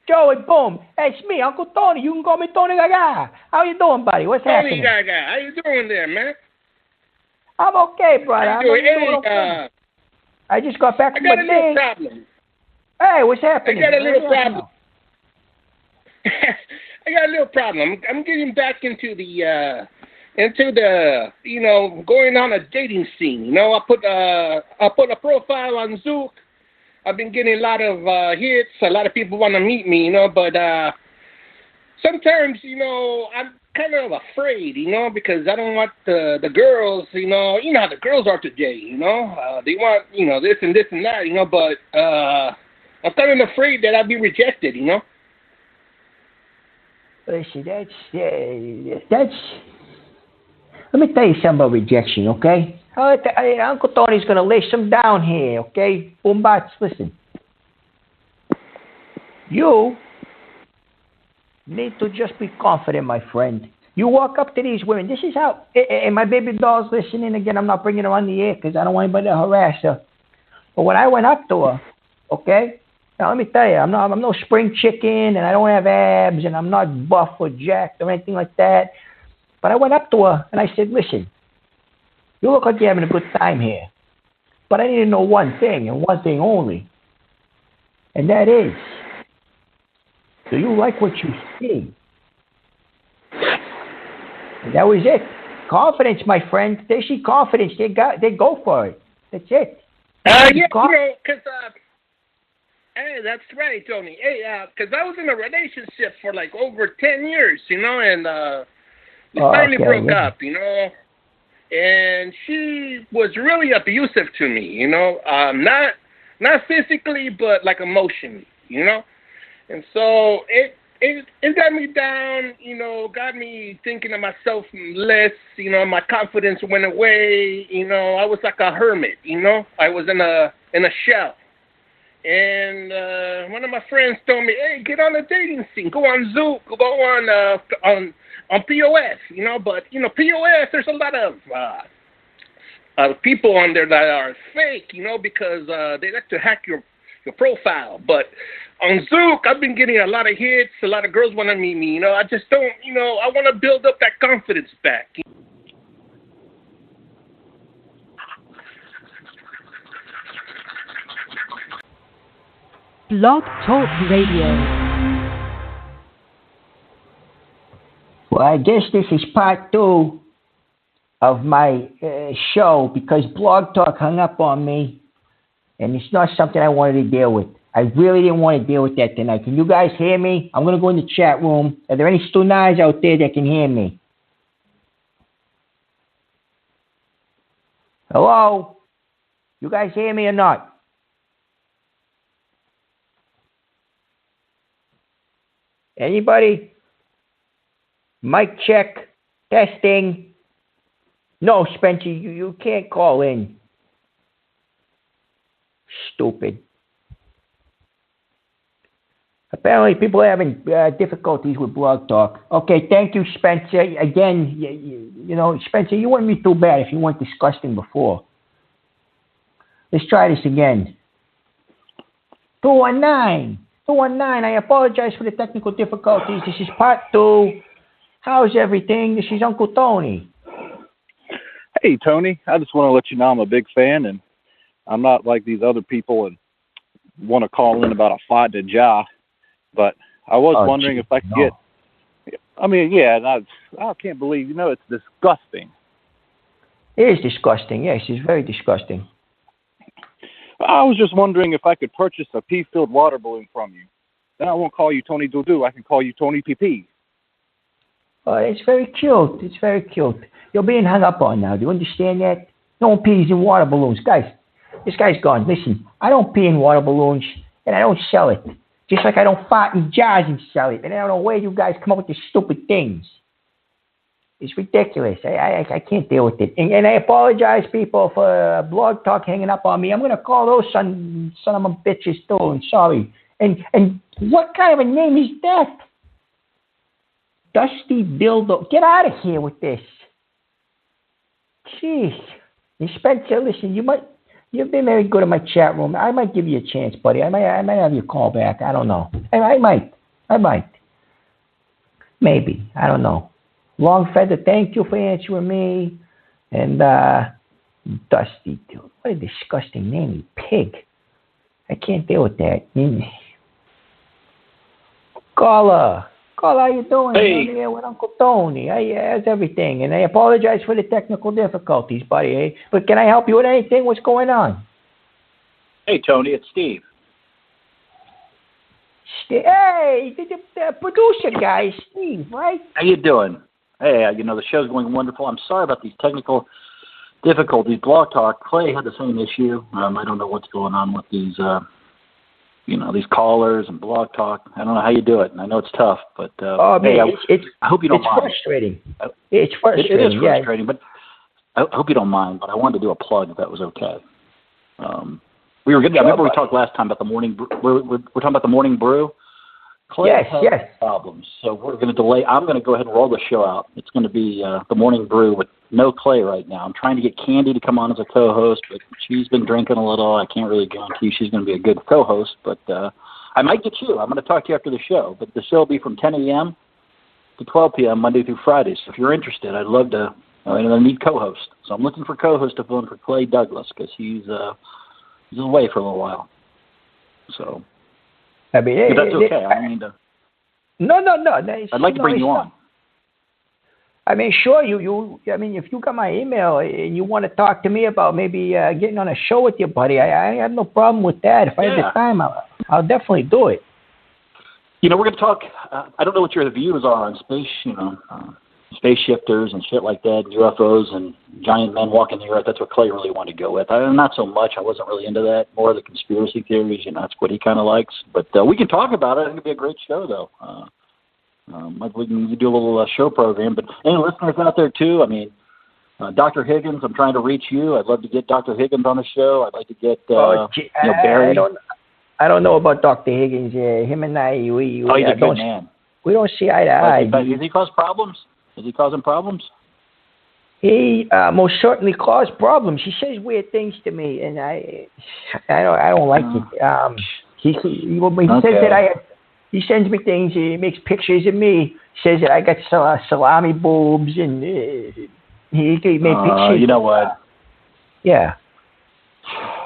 Joey Boom. Hey, it's me, Uncle Tony. You can call me Tony Gaga. How you doing, buddy? What's happening? Tony Gaga. How you doing there, man? I'm okay, brother. I'm doing okay. I just got back from my day. I got a little problem. Hey, what's happening? I got a little problem. I got a little problem. I'm getting back into the going on a dating scene. I put a profile on Zook. I've been getting a lot of hits. A lot of people want to meet me, but sometimes, I'm kind of afraid, because I don't want the girls, you know how the girls are today, they want, this and this and that, but I'm kind of afraid that I'll be rejected, Listen, that's. Let me tell you something about rejection, okay? Uncle Tony's going to lay some down here, okay? Boombats, listen. You need to just be confident, my friend. You walk up to these women. This is how, and my baby doll's listening again. I'm not bringing her on the air because I don't want anybody to harass her. But when I went up to her, okay? Now, let me tell you, I'm no spring chicken, and I don't have abs, and I'm not buff or jacked or anything like that. But I went up to her, and I said, listen, you look like you're having a good time here. But I need to know one thing, and one thing only. And that is, do you like what you see? And that was it. Confidence, my friend. They see confidence. They go for it. That's it. Because... Hey, that's right, Tony. Hey, because I was in a relationship for like over 10 years, and we finally broke up, and she was really abusive to me, not physically, but like emotionally, and so it got me down, got me thinking of myself less, my confidence went away, I was like a hermit, I was in a shell. And one of my friends told me, hey, get on the dating scene. Go on Zoom. Go on POS, But, POS, there's a lot of people on there that are fake, because they like to hack your profile. But on Zoom, I've been getting a lot of hits. A lot of girls want to meet me, I just don't, I want to build up that confidence back. Blogtalk Radio. Well, I guess this is part 2 of my show because Blogtalk hung up on me, and it's not something I wanted to deal with. I really didn't want to deal with that tonight. Can you guys hear me? I'm going to go in the chat room. Are there any Stunais out there that can hear me? Hello? You guys hear me or not? Anybody? Mic check. Testing. No, Spencer, you can't call in. Stupid. Apparently, people are having difficulties with Blogtalk. Okay, thank you, Spencer. Again, Spencer, you weren't me too bad if you weren't disgusting before. Let's try this again. 219. 219, I apologize for the technical difficulties. This is part 2. How's everything? This is Uncle Tony. Hey, Tony. I just want to let you know I'm a big fan, and I'm not like these other people and want to call in about a fight to Ja. But I was wondering if I could get... I mean, yeah, I can't believe, it's disgusting. It is disgusting, yes. It's very disgusting. I was just wondering if I could purchase a pea-filled water balloon from you. Then I won't call you Tony Doo. I can call you Tony PP. Oh, it's very cute. It's very cute. You're being hung up on now. Do you understand that? No one pees in water balloons. Guys, this guy's gone. Listen, I don't pee in water balloons, and I don't sell it. Just like I don't fart in jars and sell it. And I don't know where you guys come up with these stupid things. It's ridiculous. I can't deal with it. And I apologize, people, for Blogtalk hanging up on me. I'm going to call those son of a bitches, too. I'm sorry. And what kind of a name is that? Dusty Dildo. Get out of here with this. Jeez. And Spencer, listen, you've been very good in my chat room. I might give you a chance, buddy. I might have you call back. I don't know. I might. Maybe. I don't know. Long Feather, thank you for answering me. And Dusty, dude, what a disgusting name, you pig. I can't deal with that. Caller, how you doing? Hey. I'm here with Uncle Tony. How's everything? And I apologize for the technical difficulties, buddy. Eh? But can I help you with anything? What's going on? Hey, Tony, it's Steve. Hey, the producer guy, Steve, right? How you doing? Hey, the show's going wonderful. I'm sorry about these technical difficulties. Blogtalk, Clay had the same issue. I don't know what's going on with these, these callers and Blogtalk. I don't know how you do it, and I know it's tough, but man, I hope you don't mind. Frustrating. It's frustrating. It is frustrating, but I hope you don't mind. But I wanted to do a plug if that was okay. We were good. I remember we talked last time about the morning. We're talking about the morning brew. Clay has problems, so we're going to delay. I'm going to go ahead and roll the show out. It's going to be the morning brew with no Clay right now. I'm trying to get Candy to come on as a co-host, but she's been drinking a little. I can't really guarantee she's going to be a good co-host, but I might get you. I'm going to talk to you after the show, but the show will be from 10 a.m. to 12 p.m. Monday through Friday. So if you're interested, I'd love to. I need co-host, so I'm looking for co-host to fill in for Clay Douglas because he's away for a little while. So. I mean, if that's okay. I don't mean to. No. I'd like to bring you on. I mean, sure. I mean, if you got my email and you want to talk to me about maybe getting on a show with you, buddy, I have no problem with that. If I have the time, I'll definitely do it. We're going to talk. I don't know what your views are on space. Space shifters and shit like that, UFOs and giant men walking the earth. That's what Clay really wanted to go with. Not so much. I wasn't really into that. More of the conspiracy theories. That's what he kind of likes. But we can talk about it. I think it'd be a great show, though. We can do a little show program. But any listeners out there, too, I mean, Dr. Higgins, I'm trying to reach you. I'd love to get Dr. Higgins on the show. I'd like to get Barry. I don't know about Dr. Higgins. Him and I, he's a good man. We don't see eye to eye. Does he cause problems? Is he causing problems? He most certainly caused problems. He says weird things to me, and I don't like it. He says that he sends me things. He makes pictures of me. Says that I got salami boobs, and he made pictures. You know what? Yeah.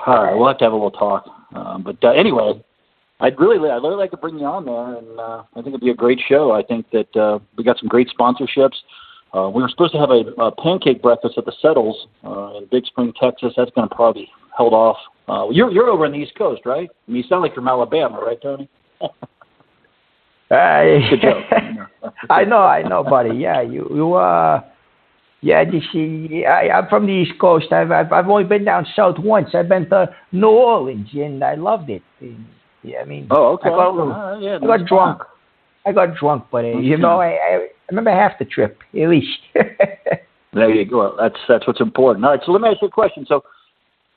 All right, we'll have to have a little talk. But anyway, I'd really like to bring you on there, and I think it'd be a great show. I think that we got some great sponsorships. We were supposed to have a pancake breakfast at the Settles in Big Spring, Texas. That's going to probably be held off. You're over on the East Coast, right? I mean, you sound like you're from Alabama, right, Tony? Good joke. I know, buddy. Yeah, you Yeah, I'm from the East Coast. I've only been down south once. I've been to New Orleans, and I loved it. Yeah, I mean, okay. I got drunk. I got drunk, but I remember half the trip at least. There you go. That's what's important. All right, so let me ask you a question. So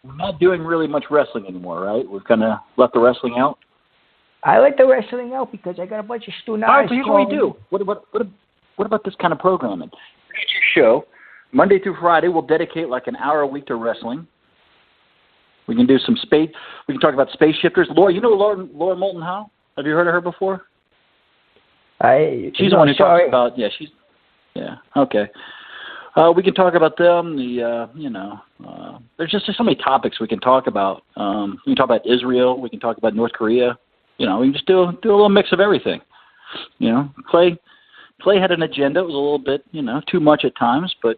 we're not doing really much wrestling anymore, right? We've kind of left the wrestling out. I let the wrestling out because I got a bunch of students. All right, so here's what we do. What about this kind of programming? It's your show. Monday through Friday, we'll dedicate like an hour a week to wrestling. We can do some space. We can talk about space shifters. Laura, you know Laura Moulton Howe? Have you heard of her before? She's the one who talks about. Yeah. Okay. We can talk about them. There's just so many topics we can talk about. We can talk about Israel. We can talk about North Korea. We can just do a little mix of everything. Clay had an agenda. It was a little bit, too much at times, but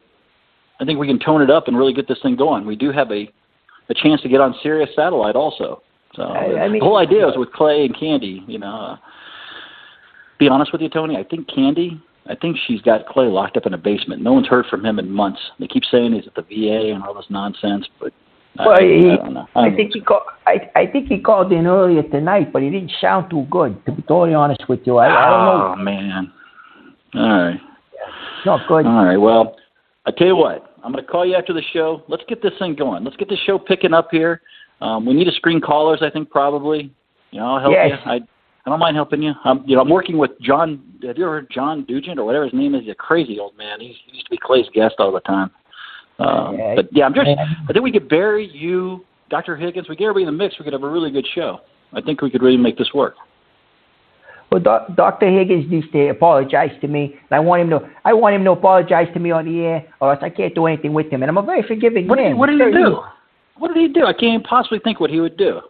I think we can tone it up and really get this thing going. We do have a chance to get on Sirius Satellite also. So the whole idea is with Clay and Candy, be honest with you, Tony, I think she's got Clay locked up in a basement. No one's heard from him in months. They keep saying he's at the VA and all this nonsense, but I don't know. I think he called in earlier tonight, but he didn't sound too good, to be totally honest with you. I don't know. Oh, man. All right. It's not good. All right, well, I tell you what. I'm going to call you after the show. Let's get this thing going. Let's get the show picking up here. We need to screen callers, I think, probably. I'll help you. I don't mind helping you. I'm working with John. Have you ever heard John Dugent or whatever his name is? He's a crazy old man. He used to be Clay's guest all the time. But yeah, I think we could bury you, Dr. Higgins. We get everybody in the mix. We could have a really good show. I think we could really make this work. Well, Dr. Higgins needs to apologize to me. And I want him to apologize to me on the air, or else I can't do anything with him. And I'm a very forgiving man. What did he do? What did he do? I can't even possibly think what he would do.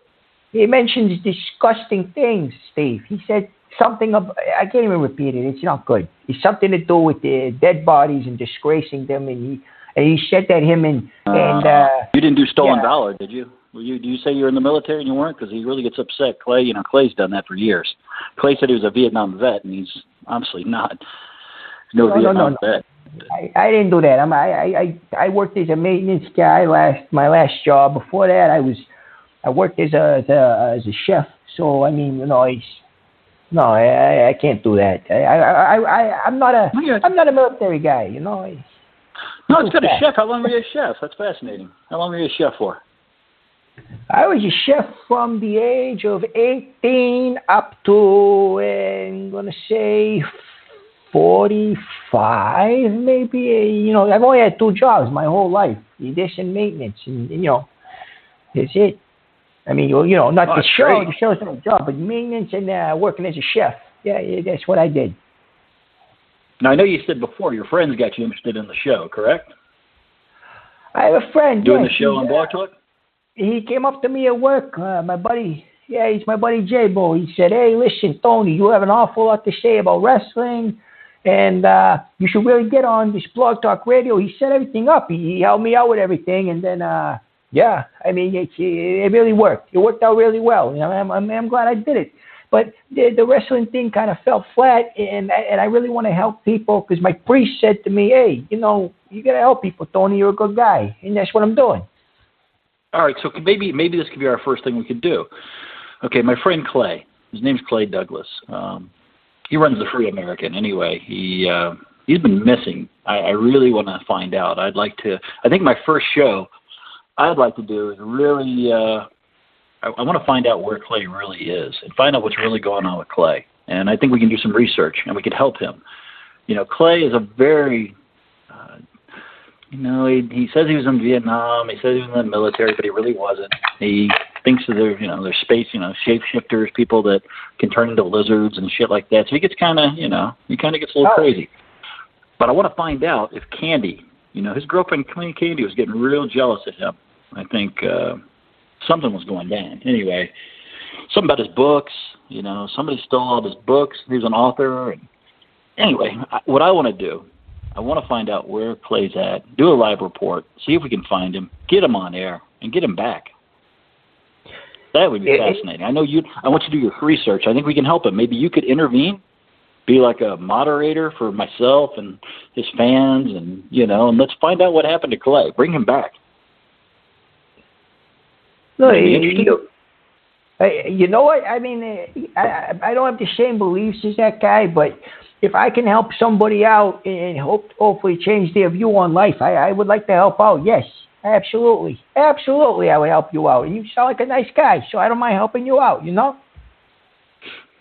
He mentions disgusting things, Steve. He said something I can't even repeat it. It's not good. It's something to do with the dead bodies and disgracing them. And he said that him and you didn't do stolen valor, did you? Do you say you're in the military and you weren't? Because he really gets upset. Clay, Clay's done that for years. Clay said he was a Vietnam vet, and he's obviously not. No Vietnam vet. I didn't do that. I worked as a maintenance guy my last job. Before that, I worked as a chef. So I mean, I can't do that. I'm not a military guy. No, it's got a chef. How long were you a chef? That's fascinating. How long were you a chef for? I was a chef from the age of 18 up to, I'm going to say, 45, maybe. I've only had 2 jobs my whole life, this and maintenance, and that's it. I mean, not the show. The show's not a job, but maintenance and working as a chef. Yeah, that's what I did. Now, I know you said before your friends got you interested in the show, correct? I have a friend. Doing the show on Blogtalk? He came up to me at work, my buddy. Yeah, he's my buddy J-Bo. He said, hey, listen, Tony, you have an awful lot to say about wrestling, and you should really get on this Blog Talk Radio. He set everything up. He helped me out with everything, and then, I mean, it really worked. It worked out really well. I'm glad I did it. But the wrestling thing kind of fell flat, and I really want to help people because my priest said to me, hey, you got to help people, Tony. You're a good guy, and that's what I'm doing. All right, so maybe this could be our first thing we could do. Okay, my friend Clay, his name's Clay Douglas. He runs the Free American. Anyway, he's been missing. I really want to find out. I think my first show I'd like to do is really, I want to find out where Clay really is and find out what's really going on with Clay. And I think we can do some research and we could help him. Clay is a very... he says he was in Vietnam. He says he was in the military, but he really wasn't. He thinks that there's space, shapeshifters, people that can turn into lizards and shit like that. So he gets kind of, he kind of gets a little crazy. But I want to find out if Candy, his girlfriend Candy was getting real jealous of him. I think something was going down. Anyway, something about his books. Somebody stole all his books. He was an author. And anyway, what I want to do. I want to find out where Clay's at, do a live report, see if we can find him, get him on air, and get him back. That would be fascinating. I want you to do your research. I think we can help him. Maybe you could intervene, be like a moderator for myself and his fans, and and let's find out what happened to Clay. Bring him back. No, you know what? I mean, I don't have the same beliefs as that guy, but if I can help somebody out and hopefully change their view on life, I would like to help out. Yes, absolutely. Absolutely, I would help you out. And you sound like a nice guy, so I don't mind helping you out,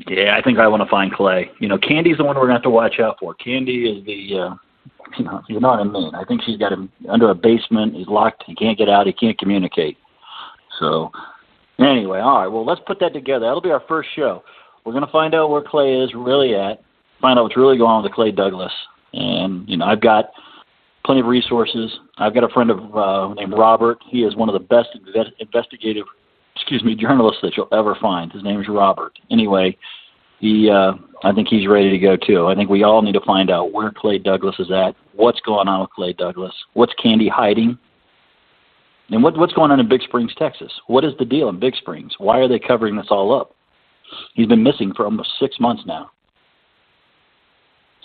Yeah, I think I want to find Clay. Candy's the one we're going to have to watch out for. Candy is the, you know what I mean. I think she's got him under a basement. He's locked. He can't get out. He can't communicate. So, anyway, all right. Well, let's put that together. That'll be our first show. We're going to find out where Clay is really at. Find out what's really going on with Clay Douglas. And, I've got plenty of resources. I've got a friend named Robert. He is one of the best journalists that you'll ever find. His name is Robert. Anyway, I think he's ready to go, too. I think we all need to find out where Clay Douglas is at, what's going on with Clay Douglas, what's Candy hiding, and what's going on in Big Springs, Texas. What is the deal in Big Springs? Why are they covering this all up? He's been missing for almost 6 months now.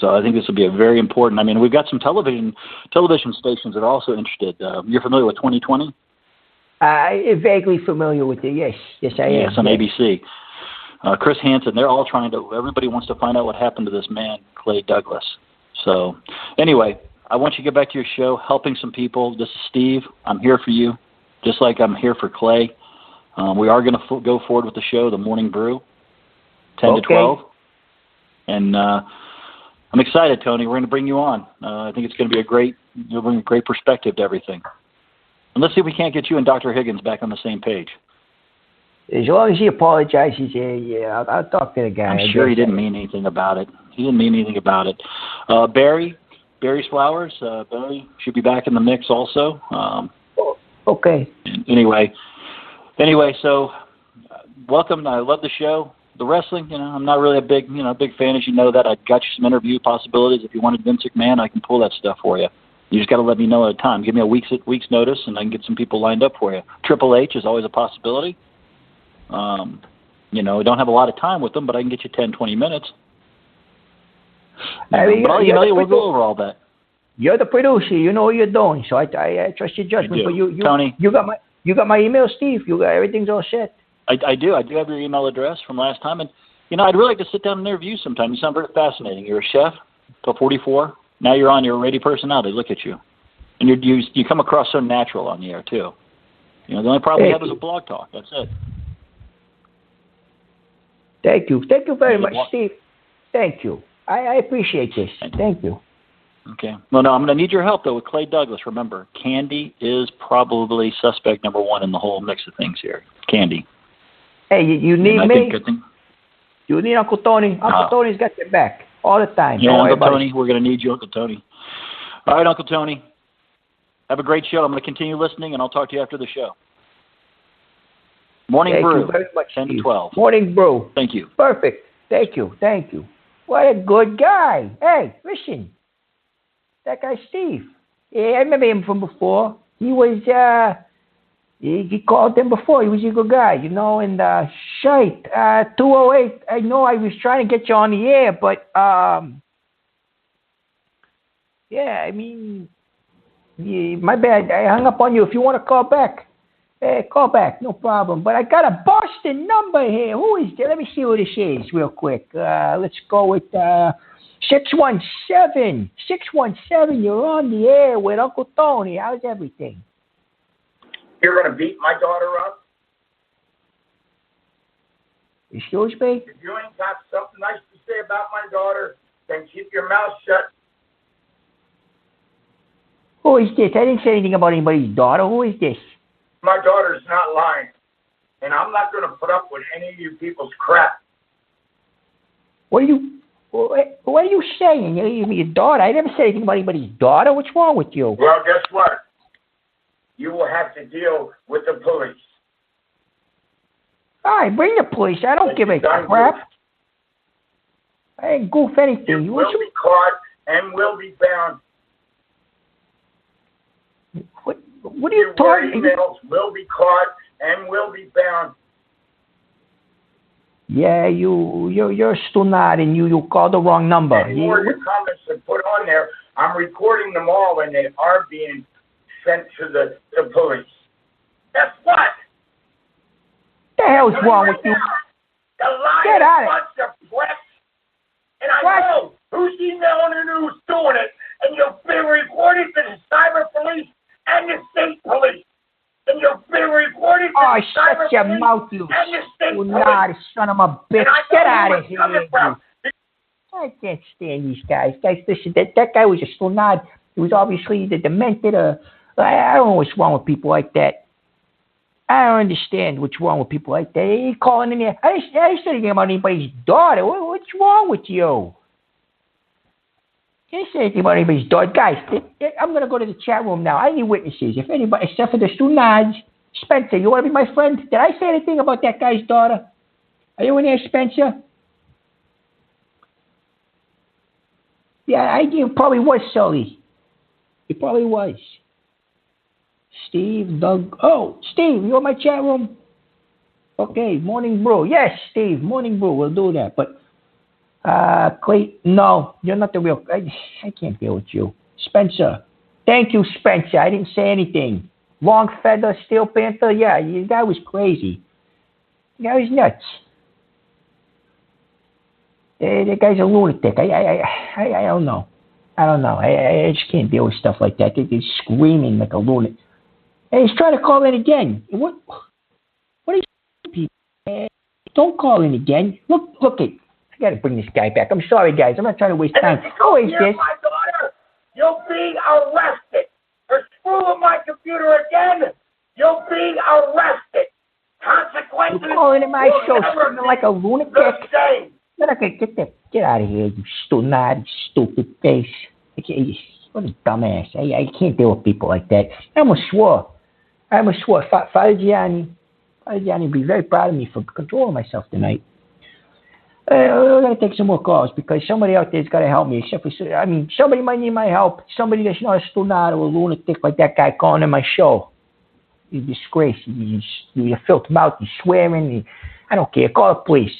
So I think this will be a very important. I mean, we've got some television stations that are also interested. You're familiar with 2020? Vaguely familiar with it. Yes, I am. Yes, on ABC. Chris Hansen. Everybody wants to find out what happened to this man, Clay Douglas. So anyway, I want you to get back to your show, helping some people. This is Steve. I'm here for you, just like I'm here for Clay. We are going to go forward with the show, The Morning Brew, 10 to 12. And I'm excited, Tony. We're going to bring you on. I think it's going to be you'll bring a great perspective to everything. And let's see if we can't get you and Dr. Higgins back on the same page. As long as he apologizes, yeah, I'll talk to the guy. I'm sure he didn't mean anything about it. Barry's Flowers. Barry should be back in the mix also. Okay. Anyway, so welcome. I love the show. The wrestling, I'm not really a big fan, as you know that. I've got you some interview possibilities. If you wanted Vince McMahon, I can pull that stuff for you. You just got to let me know at a time. Give me a week's notice, and I can get some people lined up for you. Triple H is always a possibility. I don't have a lot of time with them, but I can get you 10, 20 minutes. We'll go over all that. You're the producer. You know what you're doing, so I trust your judgment. But Tony, you got my email, Steve. Everything's all set. I do. I do have your email address from last time, and I'd really like to sit down and interview sometime. You sound very fascinating. You're a chef till 44. Now you're on your radio personality. Look at you, and you come across so natural on the air too. The only problem we have is a blog talk. That's it. Thank you very much, Steve. Thank you. I appreciate this. Thank you. Okay. Well, no, I'm going to need your help though with Clay Douglas. Remember, Candy is probably suspect number one in the whole mix of things here. Candy. Hey, you need me? You need Uncle Tony. Uncle Tony's got your back all the time. Yeah, Uncle Tony. We're going to need you, Uncle Tony. All right, Uncle Tony. Have a great show. I'm going to continue listening, and I'll talk to you after the show. Morning Brew, you very much, 10 to 12. Morning Brew. Thank you. Perfect. Thank you. What a good guy. Hey, listen. That guy Steve. Yeah, I remember him from before. He was, he called him before. He was a good guy, and 208. I know I was trying to get you on the air, but, my bad. I hung up on you. If you want to call back, call back. No problem. But I got a Boston number here. Who is there? Let me see who this is real quick. Let's go with 617. 617, you're on the air with Uncle Tony. How's everything? You're going to beat my daughter up? Excuse me? If you ain't got something nice to say about my daughter, then keep your mouth shut. Who is this? I didn't say anything about anybody's daughter. Who is this? My daughter's not lying. And I'm not going to put up with any of you people's crap. What are you saying? Your daughter? I never said anything about anybody's daughter. What's wrong with you? Well, guess what? You will have to deal with the police. All right, bring the police. I don't give a crap. I ain't goof anything. You will be caught and will be bound. What are you talking about? Your emails will be caught and will be bound. Yeah, you're still not, and you called the wrong number. Any more of your comments to put on there, I'm recording them all, and they are being sent to the police. Guess what? The hell's wrong with you? The lying bunch of press. And I know who's emailing and who's doing it, and you've been reported to the cyber police and the state police. And you've been reported to the cyber shut your police mouth, you and the state police. Son of a bitch. Get out of here. I can't stand these guys. Listen, that guy was a slonad. He was obviously the demented. I don't know what's wrong with people like that. I don't understand what's wrong with people like that. He calling in there. I didn't say anything about anybody's daughter. What's wrong with you? Can't say anything about anybody's daughter. Guys, I'm going to go to the chat room now. I need witnesses. If anybody, except for the Stunads. Spencer, you want to be my friend? Did I say anything about that guy's daughter? Are you in there, Spencer? Yeah, it probably was Sully. It probably was. Steve, Doug. Oh, Steve, you in my chat room? Okay, Morning Brew. Yes, Steve, Morning Brew. We'll do that. But Clay, no, you're not the real. I can't deal with you. Spencer. Thank you, Spencer. I didn't say anything. Long Feather, Steel Panther. Yeah, the guy was crazy. The guy was nuts. The guy's a lunatic. I don't know. I don't know. I just can't deal with stuff like that. They're screaming like a lunatic. And he's trying to call in again. What are you people? Don't call in again. Look it. I got to bring this guy back. I'm sorry, guys. I'm not trying to waste time. Go waste this. My daughter, you'll be arrested. For screwing my computer again, you'll be arrested. Consequences. You're calling in my show screaming like a lunatic. Get out of here, you stupid face. What a dumbass. I can't deal with people like that. I almost swore. Father Gianni would be very proud of me for controlling myself tonight. We're going to take some more calls because somebody out there's got to help me. Somebody might need my help. Somebody that's not a stonado or a lunatic like that guy calling in my show. You disgrace. You filth mouth. You swearing. I don't care. Call the police.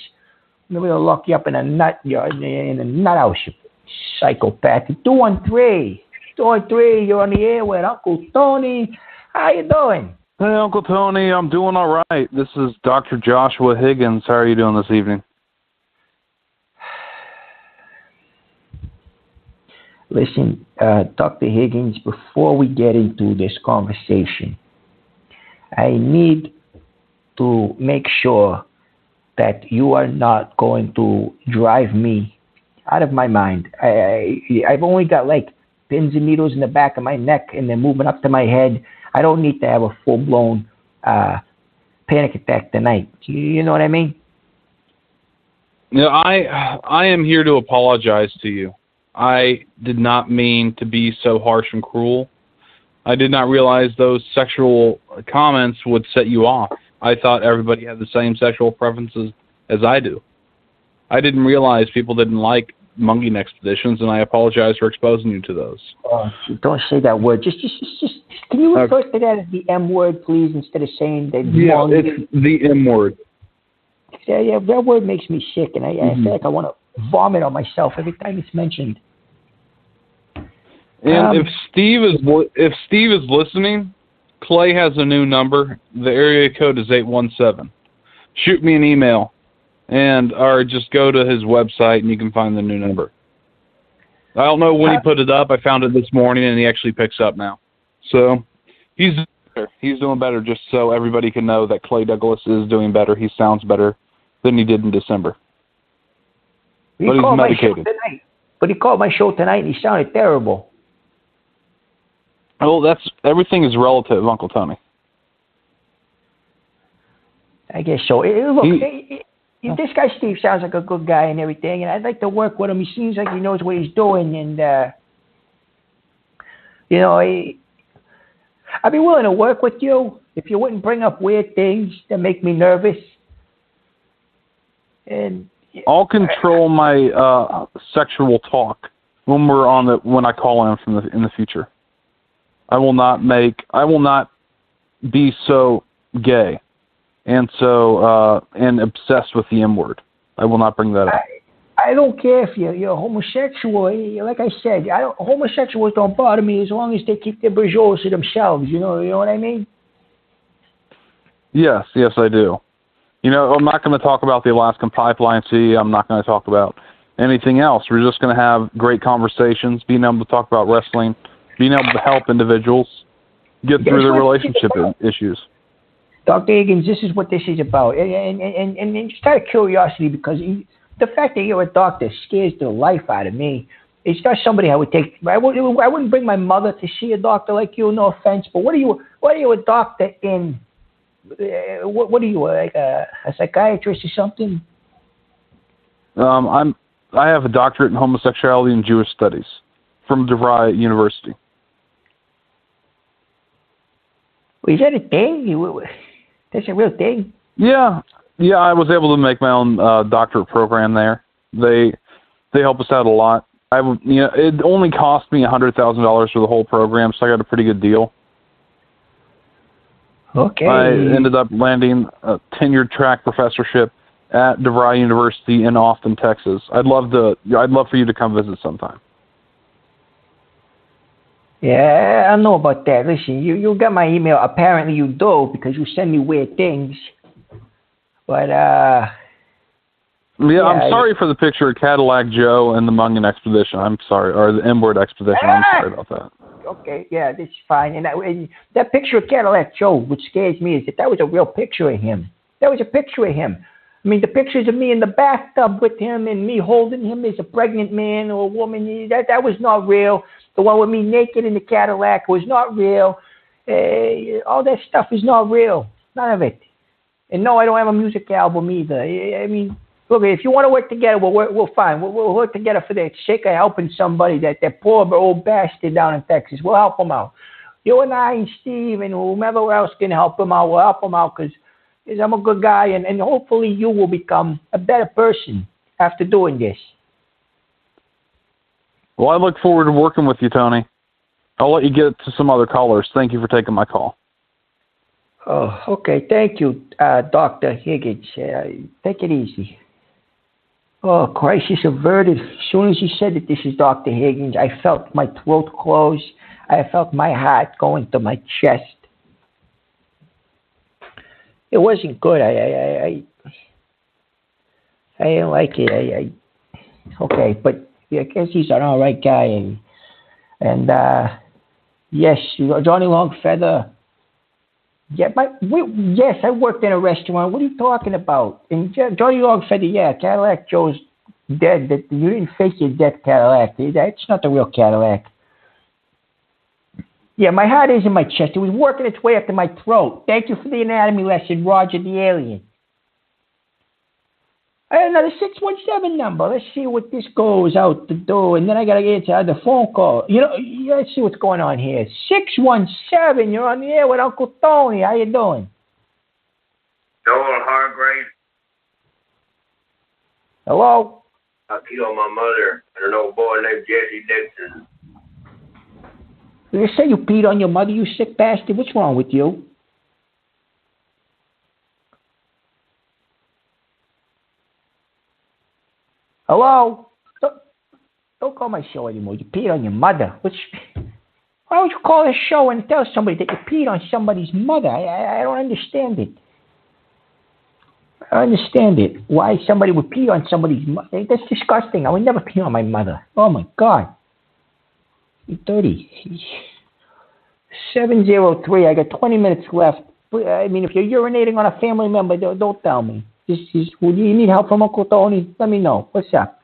Maybe they'll lock you up in a nut house, you psychopath. 213, you're on the air with Uncle Tony. How you doing? Hey, Uncle Tony, I'm doing all right. This is Dr. Joshua Higgins. How are you doing this evening? Listen, Dr. Higgins, before we get into this conversation, I need to make sure that you are not going to drive me out of my mind. I've only got like pins and needles in the back of my neck and they're moving up to my head. I don't need to have a full-blown panic attack tonight. You know what I mean? Yeah, I am here to apologize to you. I did not mean to be so harsh and cruel. I did not realize those sexual comments would set you off. I thought everybody had the same sexual preferences as I do. I didn't realize people didn't like monkey expeditions, and I apologize for exposing you to those. Don't say that word. Just can you refer to that as the M word, please, instead of saying that? Yeah, it's the M word. Yeah, that word makes me sick, and I feel like I want to vomit on myself every time it's mentioned. And if Steve is listening, Clay has a new number. The area code is 817. Shoot me an email, or just go to his website and you can find the new number. I don't know when he put it up. I found it this morning and he actually picks up now. So he's doing better, just so everybody can know that Clay Douglas is doing better. He sounds better than he did in December. But he's medicated. But he called my show tonight and he sounded terrible. Well, everything is relative, Uncle Tony. I guess so. This guy Steve sounds like a good guy and everything, and I'd like to work with him. He seems like he knows what he's doing, and I'd be willing to work with you if you wouldn't bring up weird things that make me nervous. And I'll control my sexual talk when I call in in the future. I will not be so gay and so and obsessed with the M word. I will not bring that up. I don't care if you're homosexual. Like I said, homosexuals don't bother me as long as they keep their bourgeois to themselves. You know what I mean? Yes, I do. I'm not going to talk about the Alaskan pipeline. I'm not going to talk about anything else. We're just going to have great conversations, being able to talk about wrestling, being able to help individuals get through their relationship issues. Dr. Higgins, this is what this is about. And just out of curiosity, because the fact that you're a doctor scares the life out of me. It's not somebody I would take. I wouldn't bring my mother to see a doctor like you, no offense, but what are you a doctor in? What are you, like a psychiatrist or something? I have a doctorate in homosexuality and Jewish studies from DeVry University. Is that a thing? That's a real thing? Yeah, I was able to make my own doctorate program there. They help us out a lot. It only cost me $100,000 for the whole program, so I got a pretty good deal. Okay. I ended up landing a tenured track professorship at DeVry University in Austin, Texas. I'd love for you to come visit sometime. Yeah, I know about that. Listen, you got my email. Apparently you do, because you send me weird things. But yeah, I'm sorry for the picture of Cadillac Joe and the Mungan Expedition. I'm sorry, or the N-Word Expedition. I'm sorry about that. Okay, yeah, that's fine. And that picture of Cadillac Joe, which scares me, is that was a real picture of him. That was a picture of him. I mean, the pictures of me in the bathtub with him and me holding him as a pregnant man or a woman, that was not real. The one with me naked in the Cadillac was not real. All that stuff is not real. None of it. And no, I don't have a music album either. I mean, look, if you want to work together, we'll fine. We'll work together for the sake of helping somebody, that poor old bastard down in Texas. We'll help him out. You and I and Steve and whomever else can help him out, we'll help him out, because I'm a good guy, and hopefully you will become a better person after doing this. Well, I look forward to working with you, Tony. I'll let you get to some other callers. Thank you for taking my call. Oh, okay. Thank you, Dr. Higgins. Take it easy. Oh, crisis averted. As soon as you said that this is Dr. Higgins, I felt my throat close. I felt my heart going to my chest. It wasn't good. I didn't like it. Okay, but I guess he's an all right guy. And yes, Johnny Longfeather. Yeah, yes, I worked in a restaurant. What are you talking about? And Johnny Longfeather, yeah, Cadillac Joe's dead. You didn't fake your dead Cadillac. That's not the real Cadillac. Yeah, my heart is in my chest. It was working its way up to my throat. Thank you for the anatomy lesson, Roger the Alien. I have another 617 number. Let's see what this goes out the door. And then I got to answer the phone call. Let's see what's going on here. 617, you're on the air with Uncle Tony. How you doing? Joel Hargrave. Hello? I killed my mother and an old boy named Jesse Dixon. You say you peed on your mother, you sick bastard. What's wrong with you? Hello? Don't call my show anymore. You peed on your mother. Why would you call a show and tell somebody that you peed on somebody's mother? I don't understand it. I understand it. Why somebody would pee on somebody's mother? That's disgusting. I would never pee on my mother. Oh, my God. You're dirty. 703. I got 20 minutes left. I mean, if you're urinating on a family member, don't tell me. Would you need help from Uncle Tony? Let me know. What's up?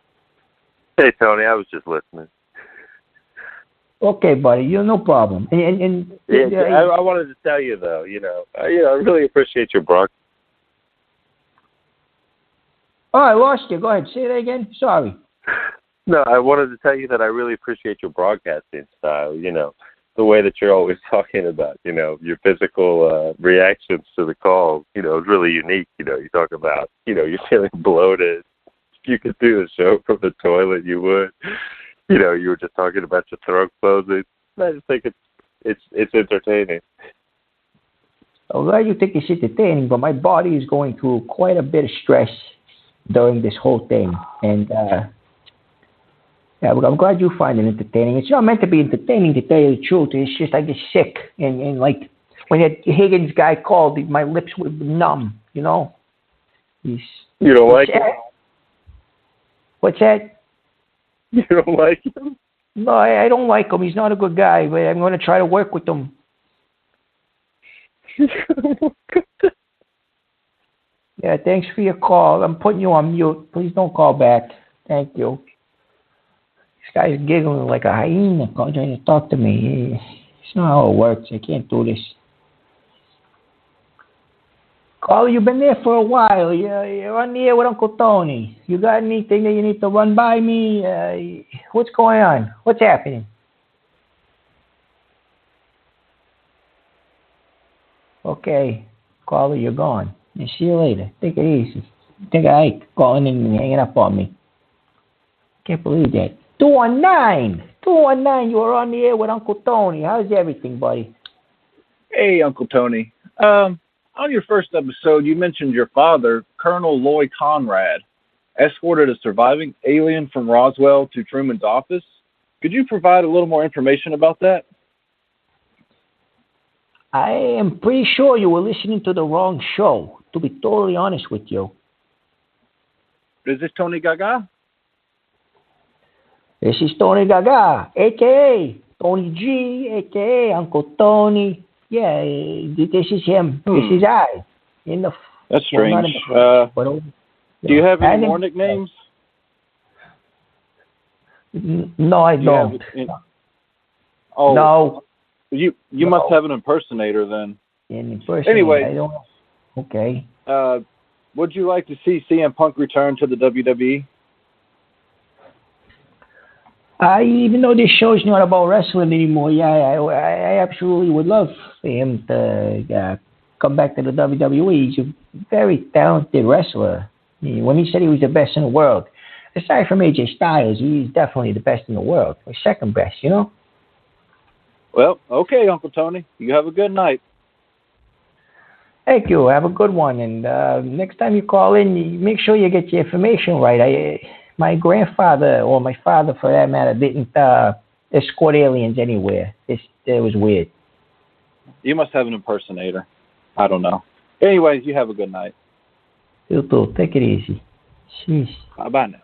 Hey, Tony, I was just listening. Okay, buddy. No problem. I wanted to tell you, though, I really appreciate your broadcast. Oh, I lost you. Go ahead. Say that again. Sorry. No, I wanted to tell you that I really appreciate your broadcasting style, the way that you're always talking about, your physical reactions to the call, is really unique. You talk about, you're feeling bloated. If you could do a show from the toilet, you would. You were just talking about your throat closing. I just think it's entertaining. Well, you think it's entertaining, but my body is going through quite a bit of stress during this whole thing. And, yeah, I'm glad you find it entertaining. It's not meant to be entertaining, to tell you the truth. It's just I get sick. And like, when that Higgins guy called, my lips were numb, You don't like him? What's that? You don't like him? No, I don't like him. He's not a good guy, but I'm going to try to work with him. Yeah, thanks for your call. I'm putting you on mute. Please don't call back. Thank you. This guy's giggling like a hyena trying to talk to me. It's not how it works. I can't do this. Caller, you've been there for a while. You're on the air with Uncle Tony. You got anything that you need to run by me? What's going on? What's happening? Okay. Caller, you're gone. I'll see you later. Take it easy. Think I ain't calling in and hanging up on me. Can't believe that. 219, you are on the air with Uncle Tony. How's everything, buddy? Hey, Uncle Tony. On your first episode, you mentioned your father Colonel Loy Conrad escorted a surviving alien from Roswell to Truman's office. Could you provide a little more information about that? I am pretty sure you were listening to the wrong show, to be totally honest with you. Is this Tony Gaga? This is Tony Gaga, a.k.a. Tony G, a.k.a. Uncle Tony. Yeah, this is him. This is I. That's strange. Do you have any more nicknames? No, I don't. No. You must have an impersonator then. An impersonator. Anyway. I don't know. Okay. Would you like to see CM Punk return to the WWE? Even though this show's not about wrestling anymore, I absolutely would love for him to come back to the WWE. He's a very talented wrestler. When he said he was the best in the world, aside from AJ Styles, he's definitely the best in the world. Or second best, you know? Well, okay, Uncle Tony. You have a good night. Thank you. Have a good one. And next time you call in, you make sure you get your information right. My grandfather, or my father for that matter, didn't escort aliens anywhere. It was weird. You must have an impersonator. I don't know. Anyways, you have a good night. You too. Take it easy. Jeez. Bye-bye now.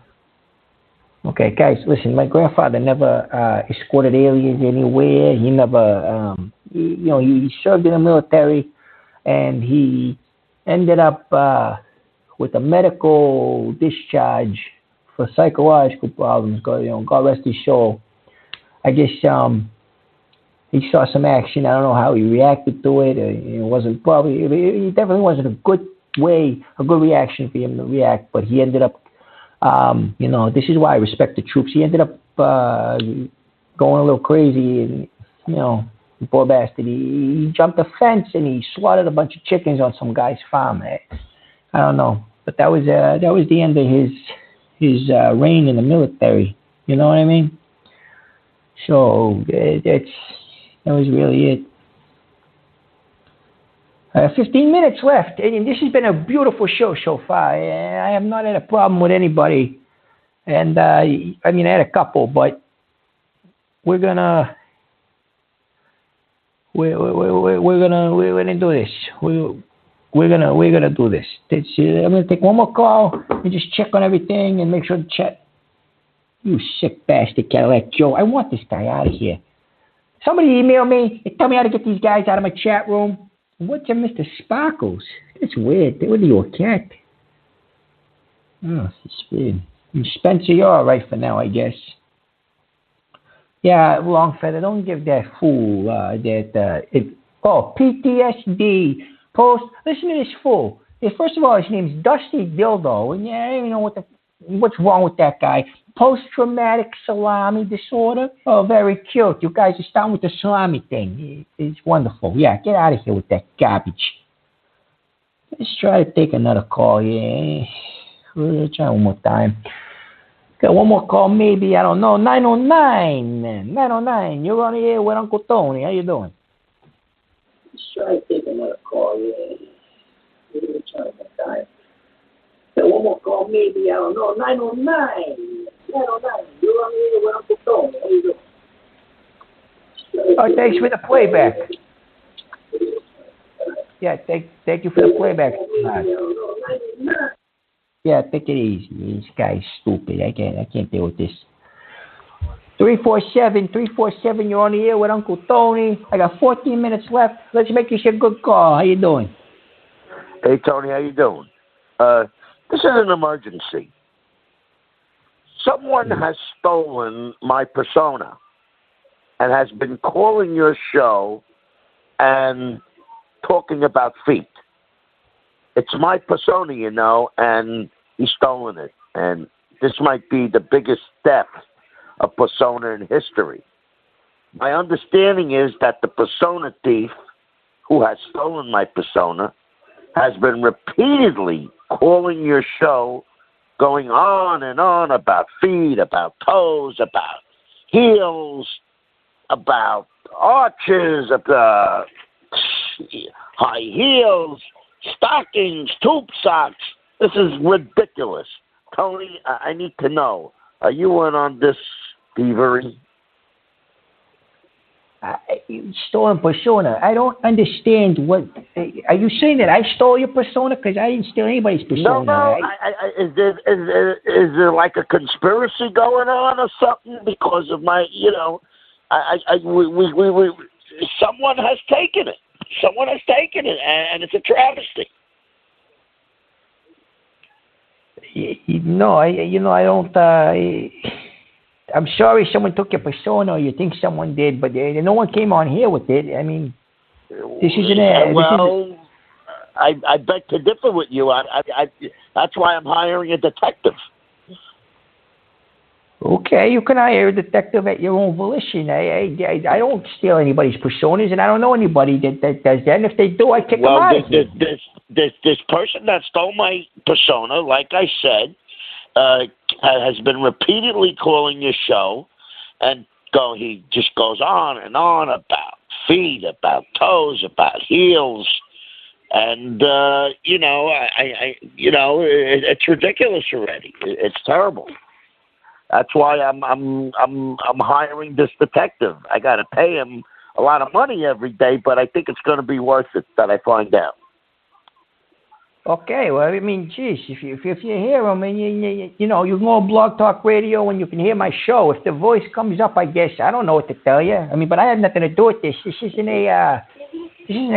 Okay, guys, listen, my grandfather never escorted aliens anywhere. He never, he served in the military, and he ended up with a medical discharge for psychological problems. God rest his soul. I guess he saw some action. I don't know how he reacted to it. It definitely wasn't a good reaction for him to react, but he ended up, this is why I respect the troops. He ended up going a little crazy, and, poor bastard. He jumped a fence and he slaughtered a bunch of chickens on some guy's farm. I don't know, but that was the end of his reign in the military. You know what I mean? So that was really it. 15 minutes left, and this has been a beautiful show so far. I have not had a problem with anybody, and I had a couple, but we're gonna do this. We're gonna do this. I'm gonna take one more call and just check on everything and make sure to chat. You sick bastard, Cadillac Joe! I want this guy out of here. Somebody email me and tell me how to get these guys out of my chat room. What's a Mr. Sparkles? That's weird. What are you, a cat? Oh, it's weird. Spencer, you're all right for now, I guess. Yeah, Longfeather, don't give that fool PTSD post. Listen to this fool. First of all, his name's Dusty Dildo, and I don't even know what's wrong with that guy. Post-traumatic salami disorder. Oh, very cute. You guys are starting with the salami thing. It's wonderful. Yeah, get out of here with that garbage. Let's try to take another call. Yeah, we'll try one more time. Got one more call, maybe. I don't know. 909, man. 909. You're on the air with Uncle Tony. How you doing? Let's try to take another call. Yeah, we'll try one more time. Got one more call, maybe. I don't know. 909. 909. You're on the air with Uncle Tony. How you doing? Oh, thanks for the playback. Yeah, thank you for the playback. Yeah, take it easy. This guy's stupid. I can't deal with this. 347, you're on the air with Uncle Tony. I got 14 minutes left. Let's make this a good call. How you doing? Hey, Tony, how you doing? This is an emergency. Someone has stolen my persona and has been calling your show and talking about feet. It's my persona, and he's stolen it. And this might be the biggest theft of persona in history. My understanding is that the persona thief who has stolen my persona has been repeatedly calling your show, going on and on about feet, about toes, about heels, about arches, about high heels, stockings, tube socks. This is ridiculous. Tony, I need to know, are you in on this thievery? Stolen persona. I don't understand what. Are you saying that I stole your persona? Because I didn't steal anybody's persona. No. Is there like a conspiracy going on or something? Because of my, someone has taken it. Someone has taken it, and it's a travesty. No, I don't. I'm sorry someone took your persona, or you think someone did, but no one came on here with it. I mean, this isn't a... Well, I beg to differ with you. That's why I'm hiring a detective. Okay, you can hire a detective at your own volition. I don't steal anybody's personas, and I don't know anybody that does that. And if they do, I kick them out of here. This person that stole my persona, like I said, has been repeatedly calling your show, and he just goes on and on about feet, about toes, about heels, and it's ridiculous already. It's terrible. That's why I'm hiring this detective. I got to pay him a lot of money every day, but I think it's going to be worth it that I find out. Okay, well, I mean, geez, if you hear him, and you can go on Blogtalk Radio and you can hear my show. If the voice comes up, I guess I don't know what to tell you. I mean, but I have nothing to do with this. This isn't a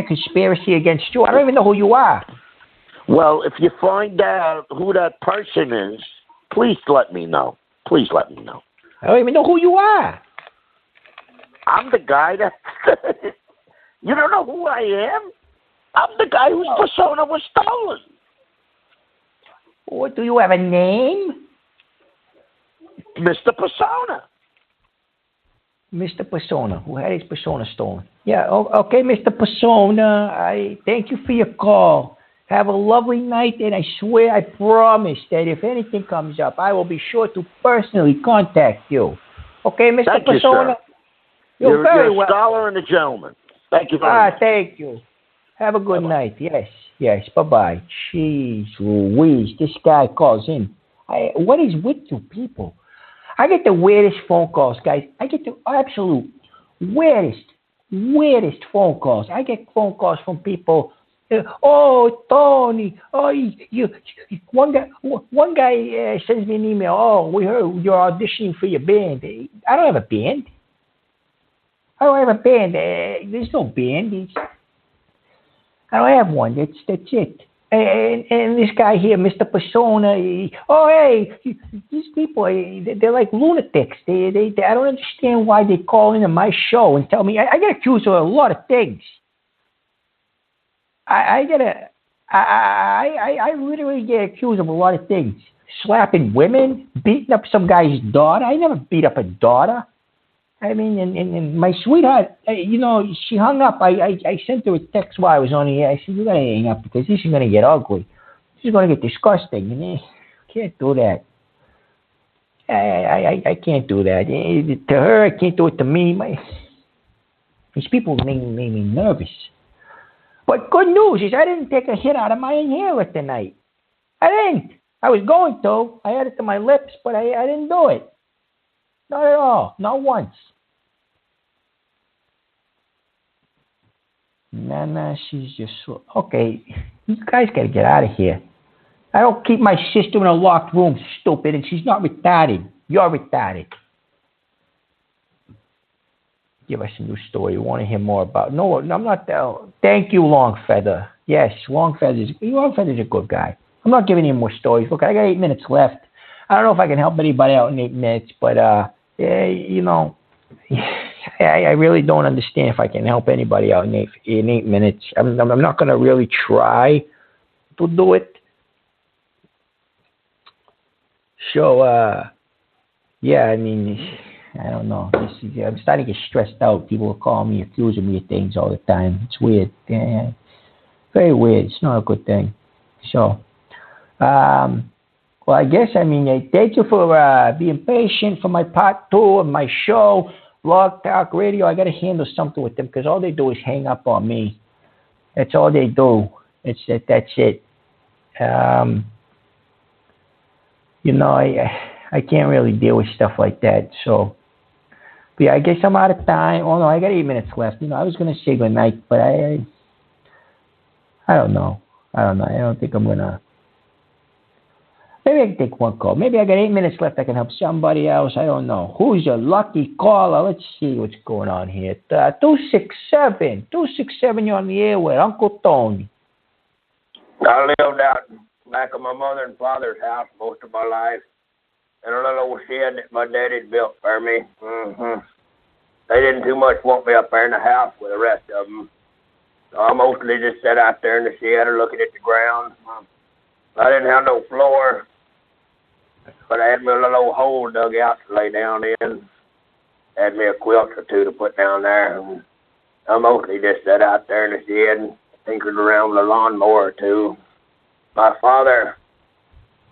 conspiracy against you. I don't even know who you are. Well, if you find out who that person is, please let me know. Please let me know. I don't even know who you are. I'm the guy that... You don't know who I am? I'm the guy whose persona was stolen. What, do you have a name? Mr. Persona. Mr. Persona, who had his persona stolen. Yeah, okay, Mr. Persona, I thank you for your call. Have a lovely night, and I swear, I promise that if anything comes up, I will be sure to personally contact you. Okay, Mr. Thank Persona? You, You're very a scholar and a gentleman. Thank you very much. Thank you. Have a good night. Yes. Bye-bye. Jeez Louise, this guy calls in. What is with you people? I get the weirdest phone calls, guys. I get the absolute weirdest phone calls. I get phone calls from people. Oh, Tony. Oh, you. One guy sends me an email. Oh, we heard you're auditioning for your band. I don't have a band. There's no band. I don't have one. That's it. And this guy here, Mr. Persona. These people, they're like lunatics. I don't understand why they call into my show and tell me. I get accused of a lot of things. I literally get accused of a lot of things. Slapping women, beating up some guy's daughter. I never beat up a daughter. I mean, and my sweetheart, she hung up. I sent her a text while I was on the air. I said, you got to hang up because this is going to get ugly. This is going to get disgusting. And can't do that. I can't do that. To her, I can't do it to me. These people make me nervous. But good news is I didn't take a hit out of my inhaler tonight. I didn't. I was going to. I had it to my lips, but I didn't do it. Not at all. Not once. Nana, she's just... Okay, you guys got to get out of here. I don't keep my sister in a locked room, stupid, and she's not retarded. You're retarded. Give us a new story. You want to hear more about... No, I'm not... Thank you, Longfeather. Yes, Longfeather's a good guy. I'm not giving you more stories. Look, I got 8 minutes left. I don't know if I can help anybody out in 8 minutes, but, I really don't understand if I can help anybody out in 8 minutes. I'm not going to really try to do it. So, I mean, I don't know. I'm starting to get stressed out. People are calling me, accusing me of things all the time. It's weird. Yeah, very weird. It's not a good thing. So, well, I guess, thank you for being patient for my part 2 of my show, Blogtalk Radio. I got to handle something with them because all they do is hang up on me. That's all they do. That's it. I can't really deal with stuff like that. So, but yeah, I guess I'm out of time. Oh no, I got 8 minutes left. I was gonna say good night, but I don't know. I don't think I'm gonna. Maybe I can take one call. Maybe I got 8 minutes left. I can help somebody else. I don't know. Who's your lucky caller? Let's see what's going on here. 267. 267, you're on the air with Uncle Tony. I lived out back of my mother and father's house most of my life in a little old shed that my daddy built for me. They didn't too much want me up there in the house with the rest of them. So I mostly just sat out there in the shed or looking at the ground. I didn't have no floor, but I had me a little old hole dug out to lay down in. Had me a quilt or two to put down there. And I mostly just sat out there in the shed and tinkered around with a lawnmower or two. My father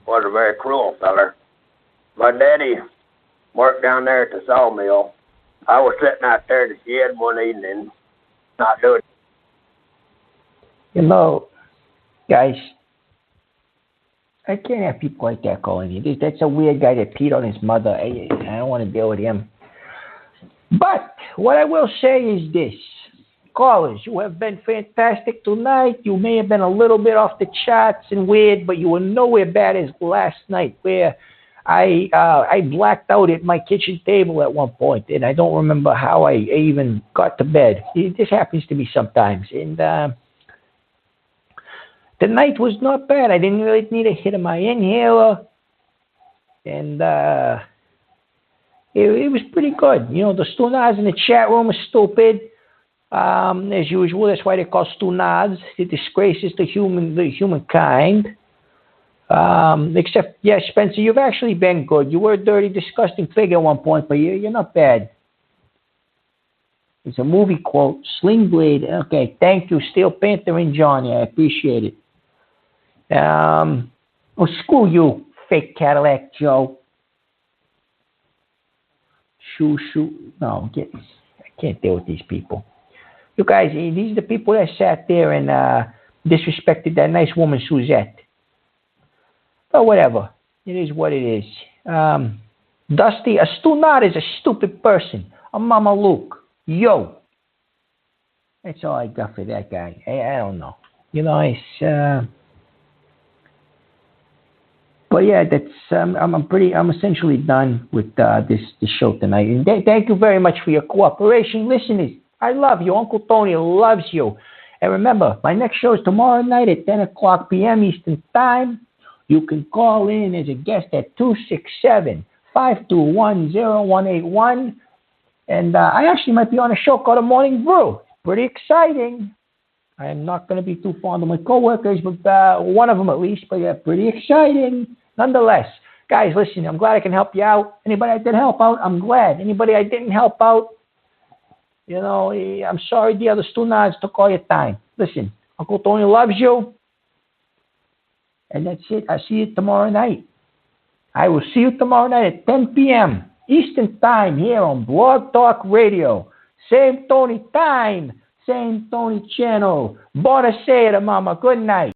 was a very cruel feller. My daddy worked down there at the sawmill. I was sitting out there in the shed one evening, not doing Guys, I can't have people like that calling you. That's a weird guy that peed on his mother. I don't want to deal with him. But what I will say is this. Callers, you have been fantastic tonight. You may have been a little bit off the charts and weird, but you were nowhere bad as last night, where I blacked out at my kitchen table at one point, and I don't remember how I even got to bed. This happens to me sometimes. And the night was not bad. I didn't really need a hit of my inhaler, and it was pretty good. The Stunads in the chat room are stupid. As usual, that's why they call Stunads. It disgraces the humankind. Except, yeah, Spencer, you've actually been good. You were a dirty, disgusting figure at one point, but you're not bad. It's a movie quote, Sling Blade. Okay, thank you, Steel Panther and Johnny. I appreciate it. Oh, screw you, fake Cadillac Joe. Shoo. No, I can't deal with these people. You guys, these are the people that sat there and disrespected that nice woman, Suzette. But whatever. It is what it is. Dusty, a Stunad is a stupid person. A Mama Luke. Yo. That's all I got for that guy. I don't know. It's... But yeah, that's I'm essentially done with this show tonight. And thank you very much for your cooperation, listeners. I love you. Uncle Tony loves you. And remember, my next show is tomorrow night at 10 o'clock p.m. Eastern Time. You can call in as a guest at 267-521-0181. And I actually might be on a show called The Morning Brew. Pretty exciting. I am not going to be too fond of my coworkers, but one of them at least. But yeah, pretty exciting. Nonetheless, guys, listen, I'm glad I can help you out. Anybody I did help out, I'm glad. Anybody I didn't help out, I'm sorry the other Stunads took all your time. Listen, Uncle Tony loves you. And that's it. I'll see you tomorrow night. I will see you tomorrow night at 10 p.m. Eastern Time here on Blogtalk Radio. Same Tony time, same Tony channel. Buonasera, Mama. Good night.